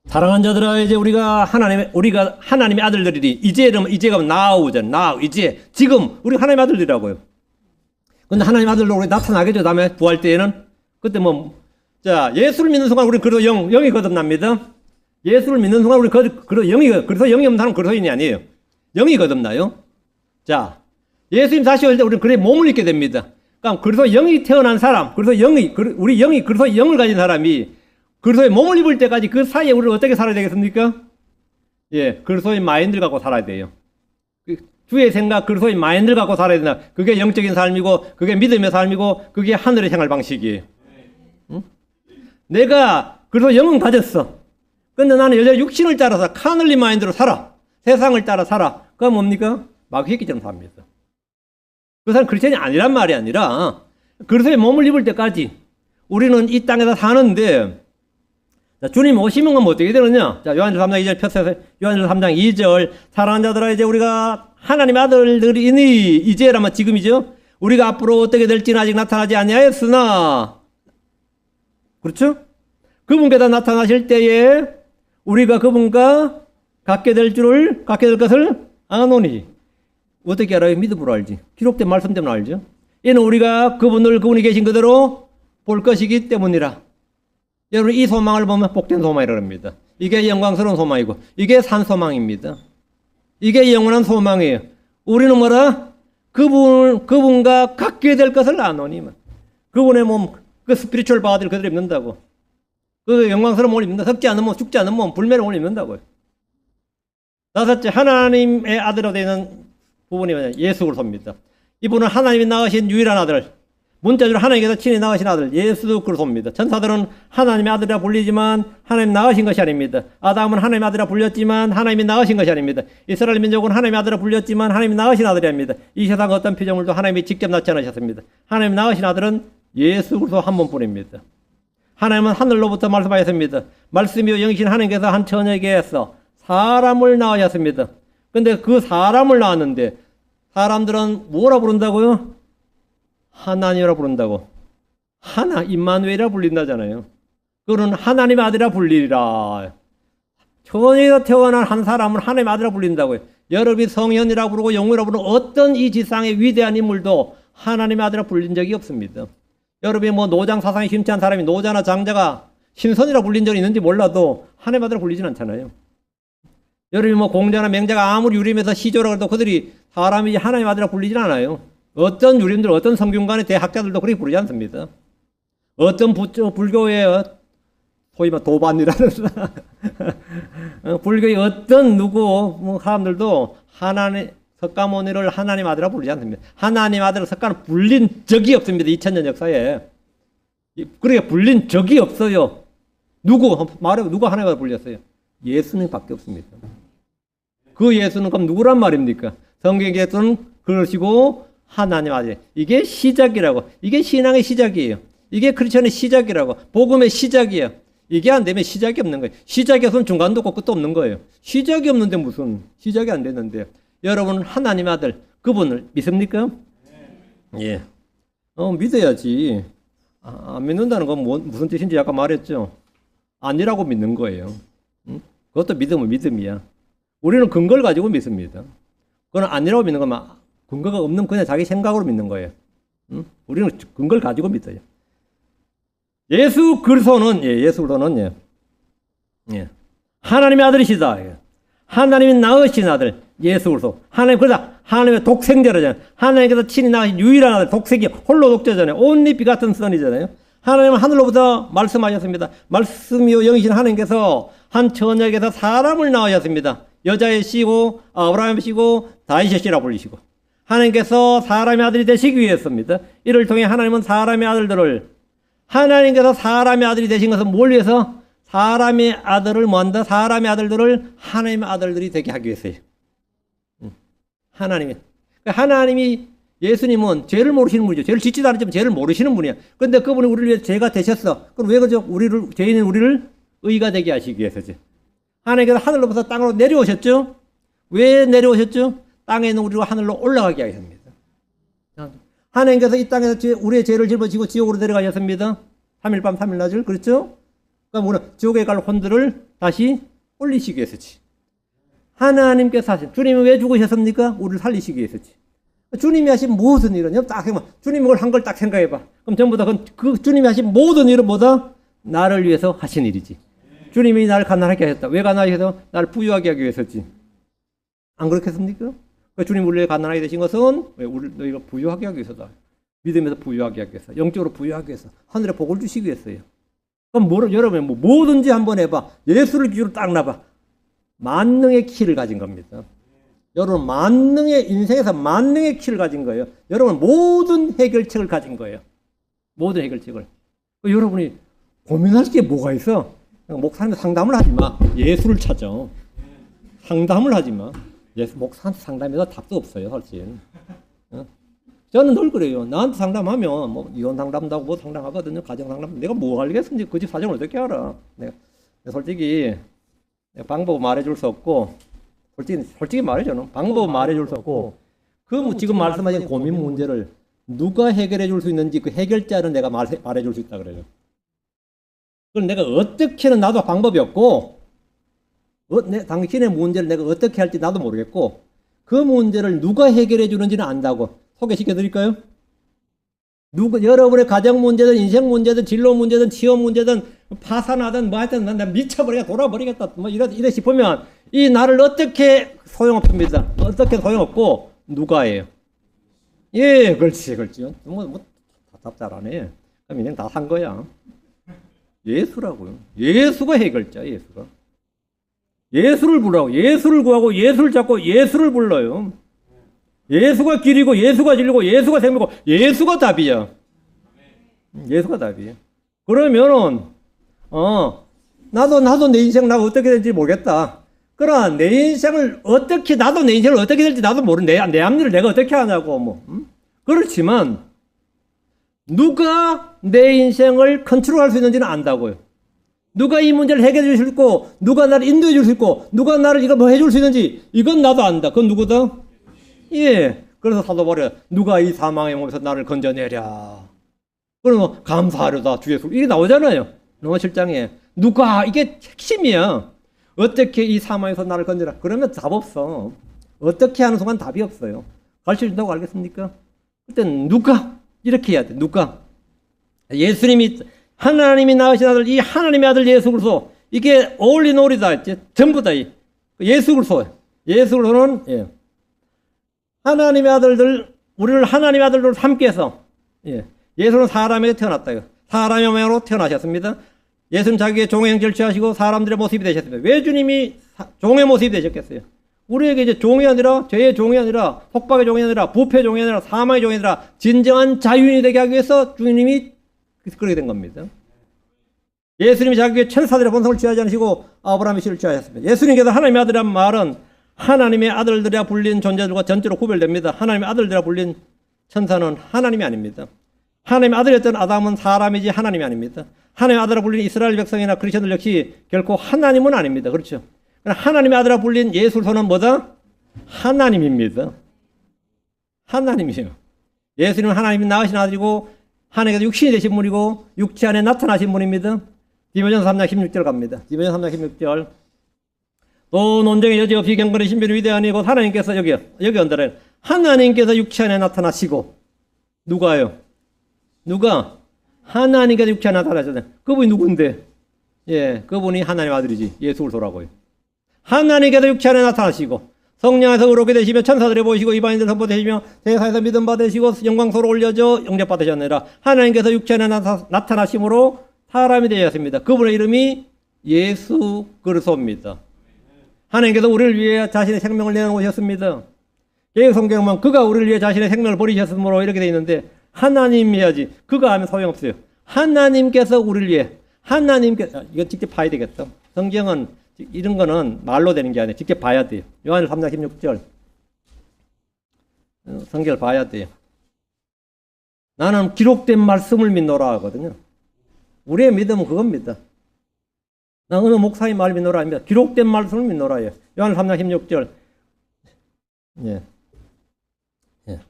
사랑하는 자들아, 이제 우리가 하나님의 아들들이니, 이제가 나오잖아. 이제, 지금, 우리 하나님의 아들들이라고요. 근데 하나님의 아들로 우리 나타나겠죠. 다음에 부활 때에는. 그때 자, 예수를 믿는 순간 우리 그래도 영이 거듭납니다. 예수를 믿는 순간 우리 그래서 영이 없는 사람은 그리스도인이 아니에요. 영이 거듭나요. 자, 예수님 다시 올 때 우리는 그래 몸을 입게 됩니다. 그러니까 그래서 영이 태어난 사람, 우리 영이 그래서 영을 가진 사람이 그리스도의 몸을 입을 때까지 그 사이에 우리는 어떻게 살아야 되겠습니까? 예, 그리스도의 마인드를 갖고 살아야 돼요. 주의 생각, 그리스도의 마인드를 갖고 살아야 된다. 그게 영적인 삶이고, 그게 믿음의 삶이고, 그게 하늘의 생활 방식이에요. 응? 내가 그래서 영은 가졌어. 근데 나는 여전히 육신을 따라서 카널리 마인드로 살아. 세상을 따라 살아. 그건 뭡니까? 마귀새끼처럼 삽니다. 그 사람 크리스천이 아니란 말이 아니라 그리스도의 몸을 입을 때까지 우리는 이 땅에서 사는데, 자, 주님 오시면 뭐 어떻게 되느냐? 자, 요한일서 3장 2절 펴서 요한일서 3장 2절. 사랑하는 자들아, 이제 우리가 하나님의 아들들이니, 이제라면 지금이죠. 우리가 앞으로 어떻게 될지는 아직 나타나지 아니하였으나, 그렇죠? 그분께서 나타나실 때에 우리가 그분과 갖게 될 것을 아노니. 어떻게 알아요? 믿음으로 알지. 기록된 말씀 때문에 알죠. 이는 우리가 그분이 계신 그대로 볼 것이기 때문이라. 여러분, 이 소망을 보면 복된 소망이라고 합니다. 이게 영광스러운 소망이고, 이게 산 소망입니다. 이게 영원한 소망이에요. 우리는 뭐라? 그분과 갖게 될 것을 아노니. 그분의 몸, 그 스피리추얼 바디를 그대로 입는다고. 그 영광스러운 몸을 입는다. 썩지 않는 몸, 죽지 않는 몸, 불멸의 몸을 입는다고요. 다섯째, 하나님의 아들로 되는 부분이 뭐냐? 예수 그리스도입니다. 이분은 하나님이 낳으신 유일한 아들, 문자적으로 하나님께서 친히 낳으신 아들, 예수 그리스도입니다. 천사들은 하나님의 아들이라 불리지만 하나님 낳으신 것이 아닙니다. 아담은 하나님의 아들이라 불렸지만 하나님이 낳으신 것이 아닙니다. 이스라엘 민족은 하나님의 아들이라 불렸지만 하나님이 낳으신 아들이 아닙니다. 이 세상 어떤 피조물도 하나님이 직접 낳지 않으셨습니다. 하나님 낳으신 아들은 예수 그리스도 한 분뿐입니다. 하나님은 하늘로부터 말씀하셨습니다. 말씀이요 영이신 하나님께서 한 처녀에게서 사람을 낳으셨습니다. 근데 그 사람을 낳았는데 사람들은 뭐라 부른다고요? 하나님이라 부른다고. 임마누엘이라 불린다잖아요. 그거는 하나님의 아들이라 불리리라. 처녀에서 태어난 한 사람은 하나님의 아들이라 불린다고요. 여러분이 성현이라 부르고 영웅이라 부르는 어떤 이 지상의 위대한 인물도 하나님의 아들이라 불린 적이 없습니다. 여러분이 노장 사상이 심취한 사람이 노자나 장자가 신선이라 불린 적이 있는지 몰라도 하나님의 아들이라 불리진 않잖아요. 여러분이 공자나 맹자가 아무리 유림해서 시조라 그래도 그들이 사람이 하나님의 아들이라 불리진 않아요. 어떤 유림들, 어떤 성균관의 대학자들도 그렇게 부르지 않습니다. 어떤 불교의 소위 도반이라는 불교의 어떤 사람들도 석가모니를 하나님 아들이라 부르지 않습니다. 하나님 아들을 석가는 불린 적이 없습니다. 2000년 역사에. 그렇게 불린 적이 없어요. 누가 하나님 아들 불렸어요? 예수님밖에 없습니다. 그 예수는 그럼 누구란 말입니까? 성경 예수는 그러시고 하나님 아들. 이게 시작이라고. 이게 신앙의 시작이에요. 이게 크리스천의 시작이라고. 복음의 시작이에요. 이게 안 되면 시작이 없는 거예요. 시작이 없으면 중간도 없고 끝도 없는 거예요. 시작이 없는데 무슨 시작이 안 되는데. 여러분은 하나님의 아들, 그분을 믿습니까? 예. 믿어야지. 안 믿는다는 건 무슨 뜻인지 아까 말했죠. 아니라고 믿는 거예요. 그것도 믿음은 믿음이야. 우리는 근거를 가지고 믿습니다. 그건 아니라고 믿는 거면 근거가 없는 그냥 자기 생각으로 믿는 거예요. 우리는 근거를 가지고 믿어요. 예수 그리스도는 하나님의 아들이시다. 하나님이 낳으신 아들 예수 그리스도. 하나님의 독생자라잖아요. 하나님께서 친히 낳으신 유일한 아들, 독생이 홀로 독자잖아요. 온리 비같은 선이잖아요. 하나님은 하늘로부터 말씀하셨습니다. 말씀이요 영이신 하나님께서 한 처녀에게서 사람을 낳으셨습니다. 여자의 씨고 아브라함의 씨고 다윗의 씨라 불리시고 하나님께서 사람의 아들이 되시기 위해서입니다. 이를 통해 하나님은 하나님께서 사람의 아들이 되신 것은 뭘 위해서? 사람의 아들을 뭐한다? 사람의 아들들을 하나님의 아들들이 되게 하기 위해서요. 하나님이 예수님은 죄를 모르시는 분이죠. 죄를 짓지도 않았지만 죄를 모르시는 분이야. 그런데 그분이 우리를 위해 죄가 되셨어. 그럼 왜 그죠? 죄인인 우리를 의가 되게 하시기 위해서죠. 하나님께서 하늘로부터 땅으로 내려오셨죠. 왜 내려오셨죠? 땅에 있는 우리로 하늘로 올라가게 하셨습니다. 하나님께서 이 땅에서 우리의 죄를 짊어지고 지옥으로 데려가셨습니다. 3일 밤 3일 낮을. 그렇죠? 그러니까 우리는 지옥에 갈 혼들을 다시 올리시기 위해서지. 하나님께서 하신, 주님은 왜 죽으셨습니까? 우리를 살리시기 위해서지. 주님이 하신 모든 일은, 딱 생각, 주님이 그걸 한 걸 딱 생각해봐. 그럼 전부 다 그 주님이 하신 모든 일은 뭐다? 나를 위해서 하신 일이지. 주님이 나를 가난하게 하셨다. 왜 가난하게 해서? 나를 부유하게 하기 위해서지. 안 그렇겠습니까? 주님 우리를 가난하게 되신 것은 왜 너희가 부유하게 하기 위해서다. 믿음에서 부유하게 하기 위해서, 영적으로 부유하기 위해서, 하늘에 복을 주시기 위해서요. 그럼 여러분 뭐든지 한번 해봐. 예수를 기준으로 딱 놔봐. 만능의 키를 가진 겁니다. 여러분 인생에서 만능의 키를 가진 거예요. 여러분 모든 해결책을 가진 거예요. 모든 해결책을. 여러분이 고민할 게 뭐가 있어? 목사님한테 상담을 하지 마. 예수를 찾아. 상담을 하지 마. 목사한테 상담해서 답도 없어요, 사실. 저는 늘 그래요. 나한테 상담하면 뭐 이혼 상담도 하고 뭐 상담하거든요. 가정 상담. 내가 뭐 알겠는지 그 집 사정을 어떻게 알아? 내가 솔직히 방법 말해줄 수 없고, 솔직히 말해 저는 방법 말해줄 수 없고, 지금 말씀하신 고민 문제를 누가 해결해줄 수 있는지 그 해결자는 내가 말해줄 수 있다 그래요. 그럼 내가 어떻게는 나도 방법이 없고, 당신의 문제를 내가 어떻게 할지 나도 모르겠고, 그 문제를 누가 해결해 주는지는 안다고. 소개시켜 드릴까요? 여러분의 가정 문제든 인생 문제든 진로 문제든 취업 문제든 파산하든 뭐 하여튼 난 미쳐버리겠다 돌아버리겠다 뭐 이래 싶으면 이 나를 어떻게 소용없습니다. 어떻게 소용없고 누가 해요? 예, 그렇지. 뭐 답 잘하네. 그럼 인생 다 산 거야. 예수라고요. 예수가 해결자, 예수가. 예수를 부르라고. 예수를 구하고 예수를 잡고 예수를 불러요. 예수가 길이고 예수가 진리고 예수가 생명이고 예수가 답이야. 예수가 답이야. 그러면은 나도 내 인생 나가 어떻게 될지 모르겠다. 그러나 내 인생을 나도 내 인생을 어떻게 될지 나도 모르는데 내 앞일을 내가 어떻게 하냐고 뭐. 그렇지만 누가 내 인생을 컨트롤할 수 있는지는 안다고요. 누가 이 문제를 해결해 줄 수 있고 누가 나를 인도해 줄 수 있고 누가 나를 이거 뭐 해줄 수 있는지 이건 나도 안다. 그건 누구다? 예. 그래서 사도 바울이 누가 이 사망의 몸에서 나를 건져내랴. 그러면 감사하려다 주 예수. 이게 나오잖아요. 로마 7장에. 누가 이게 핵심이야. 어떻게 이 사망에서 나를 건져라. 그러면 답 없어. 어떻게 하는 순간 답이 없어요. 가르쳐준다고 알겠습니까? 그땐 누가 이렇게 해야 돼. 누가 하나님이 낳으신 아들 이 하나님의 아들 예수 그리스도 이게 어울리노리다 했지. 전부 다 예수 그리스도. 예수 그리스도는 예. 하나님의 아들들, 우리를 하나님의 아들로 함께해서, 예. 예수는 사람에게 태어났다. 사람의 모양으로 태어나셨습니다. 예수는 자기의 종의 형질을 취하시고 사람들의 모습이 되셨습니다. 왜 주님이 종의 모습이 되셨겠어요? 우리에게 이제 종이 아니라, 죄의 종이 아니라, 속박의 종이 아니라, 부패의 종이 아니라, 사망의 종이 아니라, 진정한 자유인이 되게 하기 위해서 주님이 그렇게 된 겁니다. 예수님이 자기의 천사들의 본성을 취하지 않으시고 아브라함의 씨를 취하셨습니다. 예수님께서 하나님의 아들이란 말은 하나님의 아들들이라 불린 존재들과 전체로 구별됩니다. 하나님의 아들들이라 불린 천사는 하나님이 아닙니다. 하나님의 아들이었던 아담은 사람이지 하나님이 아닙니다. 하나님의 아들이라 불린 이스라엘 백성이나 크리스천들 역시 결코 하나님은 아닙니다. 그렇죠? 하나님의 아들이라 불린 예수는 뭐다? 하나님입니다. 하나님이에요. 예수님은 하나님이 낳으신 아들이고 하나님께서 육신이 되신 분이고 육체 안에 나타나신 분입니다. 디모데전서 3장 16절 갑니다. 디모데전서 3장 16절 또 논쟁의 여지 없이 경건의 신비는 위대하니 곧 하나님께서 여기 언더라인 하나님께서 육체 안에 나타나시고 누가요? 누가? 하나님께서 육체 안에 나타나셨어요. 그분이 누군데? 예, 그분이 하나님의 아들이지. 예수 그리스도라고요. 하나님께서 육체 안에 나타나시고 성령에서 의롭게 되시며 천사들이 보이시고 이방인들 선포되시며 세상에서 믿음 받으시고 영광소로 올려져 영접받으셨느니라. 하나님께서 육체 안에 나타나심으로 사람이 되었습니다. 그분의 이름이 예수 그리스도입니다. 하나님께서 우리를 위해 자신의 생명을 내놓으셨습니다. 개혁 성경에 보면 그가 우리를 위해 자신의 생명을 버리셨으므로 이렇게 되어 있는데 하나님 해야지. 그가 하면 소용없어요. 하나님께서 우리를 위해 하나님께, 이거 직접 봐야 되겠다. 성경은 이런 거는 말로 되는 게 아니라 직접 봐야 돼요. 요한일서 3장 16절. 성경을 봐야 돼요. 나는 기록된 말씀을 믿노라 하거든요. 우리의 믿음은 그겁니다. 나 어느 목사의 말 믿노라 합니다. 기록된 말씀을 믿노라예요. 요한일서 3장 16절. 예. 예.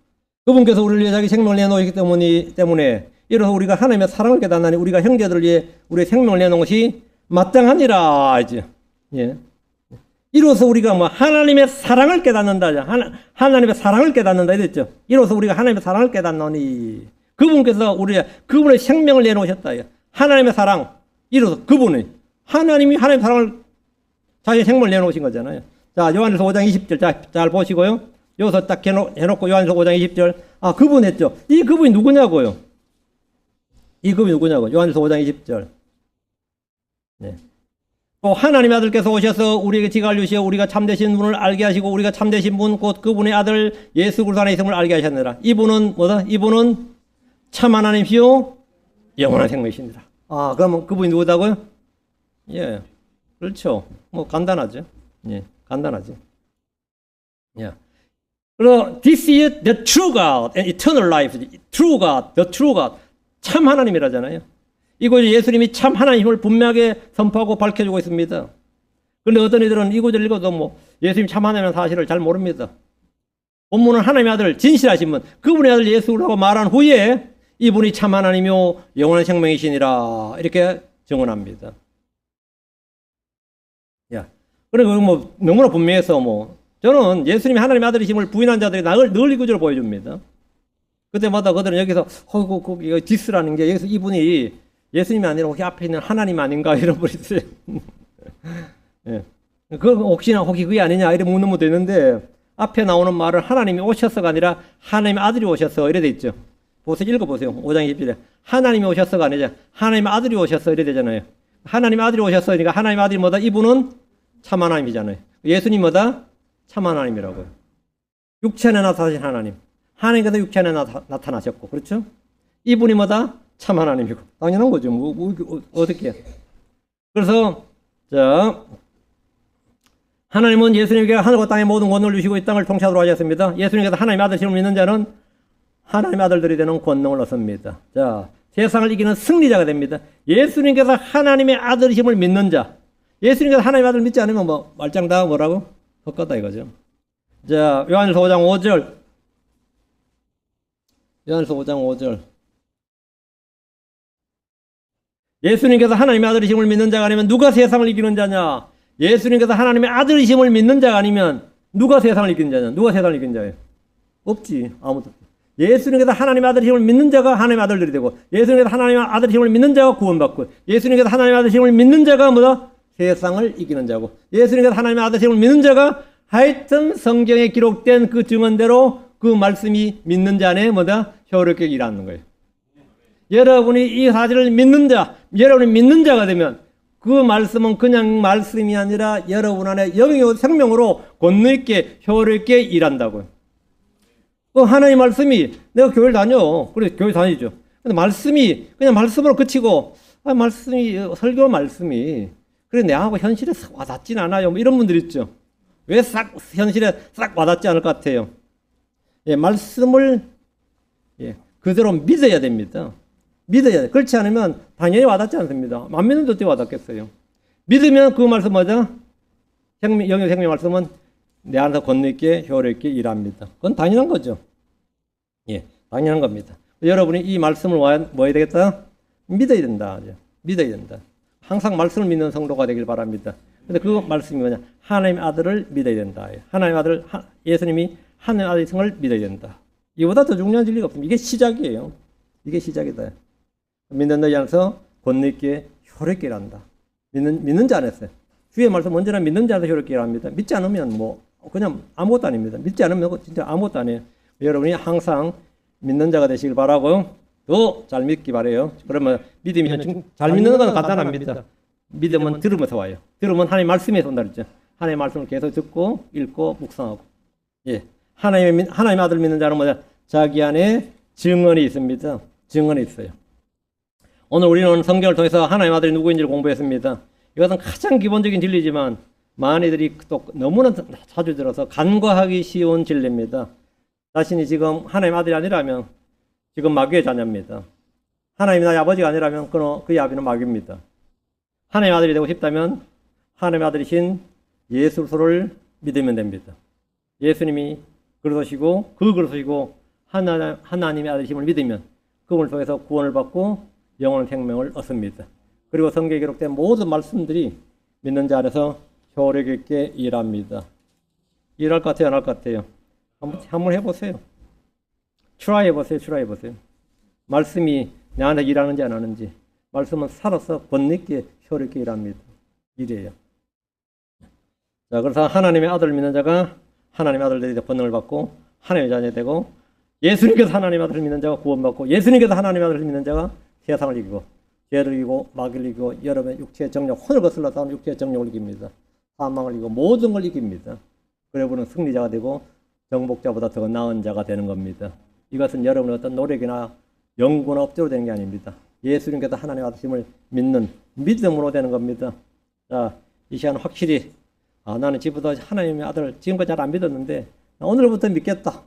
그분께서 우리를 위해 자기 생명을 내놓으셨기 때문에 이로써 우리가 하나님의 사랑을 깨닫나니 우리가 형제들을 위해 우리의 생명을 내놓은 것이 마땅하니라. 이제. 예. 이로써 우리가 뭐 하나님의 사랑을 깨닫는다. 하나님의 사랑을 깨닫는다. 이랬죠. 이로써 우리가 하나님의 사랑을 깨닫노니 그분께서 그분의 생명을 내놓으셨다. 하나님의 사랑. 이로써 하나님이 하나님의 사랑을 자신의 생명을 내놓으신 거잖아요. 자, 요한일서 5장 20절 잘 보시고요. 여기서 딱 해놓고 요한일서 5장 20절. 아, 그분 했죠. 이 그분이 누구냐고요. 이 그분이 누구냐고. 요한일서 5장 20절. 네. 또 하나님의 아들께서 오셔서 우리에게 지각을 주시어 우리가 참되신 분을 알게 하시고 우리가 참되신 분 곧 그분의 아들 예수 그리스도 안에 있음을 알게 하셨느라. 이분은 뭐다? 이분은 참 하나님이시요 영원한 생명이십니다. 아, 그러면 그분이 누구다고요? 예, 그렇죠. 뭐 간단하죠. 예, 간단하죠. 예. 그래서 this is the true God and eternal life. True God, the true God. 참 하나님이라잖아요. 이곳에 예수님이 참 하나님을 분명하게 선포하고 밝혀주고 있습니다. 그런데 어떤 이들은 이 구절 읽어도 뭐 예수님이 참 하나님이라는 사실을 잘 모릅니다. 본문은 하나님의 아들, 진실하신 분, 그분의 아들 예수라고 말한 후에 이분이 참 하나님이요 영원한 생명이시니라 이렇게 증언합니다. 야, 그리고 뭐 너무나 분명해서 뭐 저는 예수님이 하나님의 아들이심을 부인한 자들이 늘 이 구절을 보여줍니다. 그때마다 그들은 여기서 이거 디스라는 게 여기서 이분이 예수님이 아니라 혹시 앞에 있는 하나님 아닌가 이런 분이 있어요. 예. 혹시 그게 아니냐 이렇게 묻는 분도 있는데 앞에 나오는 말은 하나님이 오셔서가 아니라 하나님의 아들이 오셔서 이래 돼 있죠. 보세요. 읽어보세요. 5장 20절에 하나님이 오셔서가 아니라 하나님의 아들이 오셔서 이래 되잖아요. 하나님의 아들이 오셨어. 그러니까 하나님의 아들이 뭐다? 이분은 참 하나님이잖아요. 예수님 뭐다? 참 하나님이라고요. 육체 안에 나타나신 하나님. 하나님께서 육체 안에 나타나셨고, 그렇죠? 이분이 뭐다? 참 하나님이고. 당연한 거죠. 어떻게. 그래서, 자, 하나님은 예수님께 하늘과 땅의 모든 권능을 주시고 이 땅을 통치하도록 하셨습니다. 예수님께서 하나님의 아들심을 믿는 자는 하나님의 아들들이 되는 권능을 얻습니다. 자, 세상을 이기는 승리자가 됩니다. 예수님께서 하나님의 아들이심을 믿는 자. 예수님께서 하나님의 아들 믿지 않으면 뭐 말짱 다 뭐라고? 헛거다 이거죠. 자, 요한일서 5장 5절. 요한일서 5장 5절. 예수님께서 하나님의 아들이심을 믿는 자가 아니면 누가 세상을 이기는 자냐? 예수님께서 하나님의 아들이심을 믿는 자가 아니면 누가 세상을 이기는 자냐? 누가 세상을 이기는 자예요? 없지. 아무도. 예수님께서 하나님의 아들이심을 믿는 자가 하나님의 아들들이 되고 예수님께서 하나님의 아들이심을 믿는 자가 구원받고 예수님께서 하나님의 아들이심을 믿는 자가 뭐다? 세상을 이기는 자고 예수님께서 하나님의 아들이심을 믿는 자가 하여튼 성경에 기록된 그 증언대로 그 말씀이 믿는 자 안에 뭐다? 효력있게 일하는 거예요. 여러분이 이 사실을 믿는 자, 여러분이 믿는 자가 되면 그 말씀은 그냥 말씀이 아니라 여러분 안에 영이요 생명으로 권능있게 효력있게 일한다고요. 그 하나님 말씀이 내가 교회를 다녀. 그래 교회 다니죠. 근데 말씀이 그냥 말씀으로 그치고 말씀이 설교 말씀이 그래 내하고 현실에 와닿진 않아요. 뭐 이런 분들 있죠. 왜 현실에 싹 와닿지 않을 것 같아요. 예, 말씀을 그대로 믿어야 됩니다. 믿어야 돼. 그렇지 않으면 당연히 와닿지 않습니다. 안 믿는데 어떻게 와닿겠어요. 믿으면 그 말씀 뭐죠? 영의 생명 말씀은 내 안에서 권능있게 효력있게 일합니다. 그건 당연한 거죠. 예, 당연한 겁니다. 여러분이 이 말씀을 뭐 해야 되겠다? 믿어야 된다. 믿어야 된다. 항상 말씀을 믿는 성도가 되길 바랍니다. 근데 그 말씀이 뭐냐? 하나님의 아들을 믿어야 된다. 하나님의 아들, 예수님이 하나님의 아들을 믿어야 된다. 이보다 더 중요한 진리가 없습니다. 이게 시작이에요. 이게 시작이다. 믿는 너희 안에서 권능있게 효력있게 일한다. 믿는 자 안에서. 주의 말씀 언제나 믿는 자 안에서 효력있게 일합니다. 믿지 않으면 뭐 그냥 아무것도 아닙니다. 믿지 않으면 진짜 아무것도 아니에요. 여러분이 항상 믿는 자가 되시길 바라고 더 잘 믿기 바래요. 그러면 믿음이 잘 믿는 건 간단합니다. 믿음은 들으면서 와요. 들으면 하나님 말씀에서 온다 그랬죠. 하나님 말씀을 계속 듣고 읽고 묵상하고. 예, 하나님 아들 믿는 자는 뭐냐? 자기 안에 증언이 있습니다. 증언이 있어요. 오늘 우리는 성경을 통해서 하나님의 아들이 누구인지를 공부했습니다. 이것은 가장 기본적인 진리지만 많이들이 또 너무나 자주 들어서 간과하기 쉬운 진리입니다. 자신이 지금 하나님의 아들이 아니라면 지금 마귀의 자녀입니다. 하나님이 나의 아버지가 아니라면 그의 아비는 마귀입니다. 하나님의 아들이 되고 싶다면 하나님의 아들이신 예수를 믿으면 됩니다. 예수님이 그러시고 그 그러시고 하나님의 아들이심을 믿으면 그분을 통해서 구원을 받고 영원한 생명을 얻습니다. 그리고 성경에 기록된 모든 말씀들이 믿는 자 안에서 효력 있게 일합니다. 일할 것 같아요? 안 할 것 같아요? 한번 해보세요. 트라이 해보세요. 말씀이 내 안에 일하는지 안 하는지. 말씀은 살아서 권능있게 효력 있게 일합니다. 이래요. 자, 그래서 하나님의 아들을 믿는 자가 하나님의 아들들이 권능을 받고 하나님의 자녀가 되고, 예수님께서 하나님의 아들을 믿는 자가 구원받고, 예수님께서 하나님의 아들을 믿는 자가 세상을 이기고 죄를 이기고 마귀를 이기고 여러분의 육체의 정욕, 혼을 거슬러 싸우는 육체의 정욕을 이깁니다. 사망을 이기고 모든 걸 이깁니다. 그래서는 승리자가 되고 정복자보다 더 나은 자가 되는 겁니다. 이것은 여러분의 어떤 노력이나 연구나 업적으로 되는 게 아닙니다. 예수님께서 하나님의 아들심을 믿는 믿음으로 되는 겁니다. 자, 이 시간 확실히 나는 지금부터 하나님의 아들을 지금까지 잘 안 믿었는데 오늘부터 믿겠다.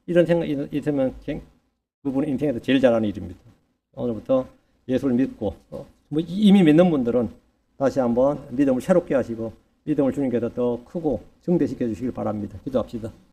이런 생각이 있으면 그분의 인생에서 제일 잘하는 일입니다. 오늘부터 예수를 믿고 이미 믿는 분들은 다시 한번 믿음을 새롭게 하시고 믿음을 주님께서 더 크고 증대시켜 주시길 바랍니다. 기도합시다.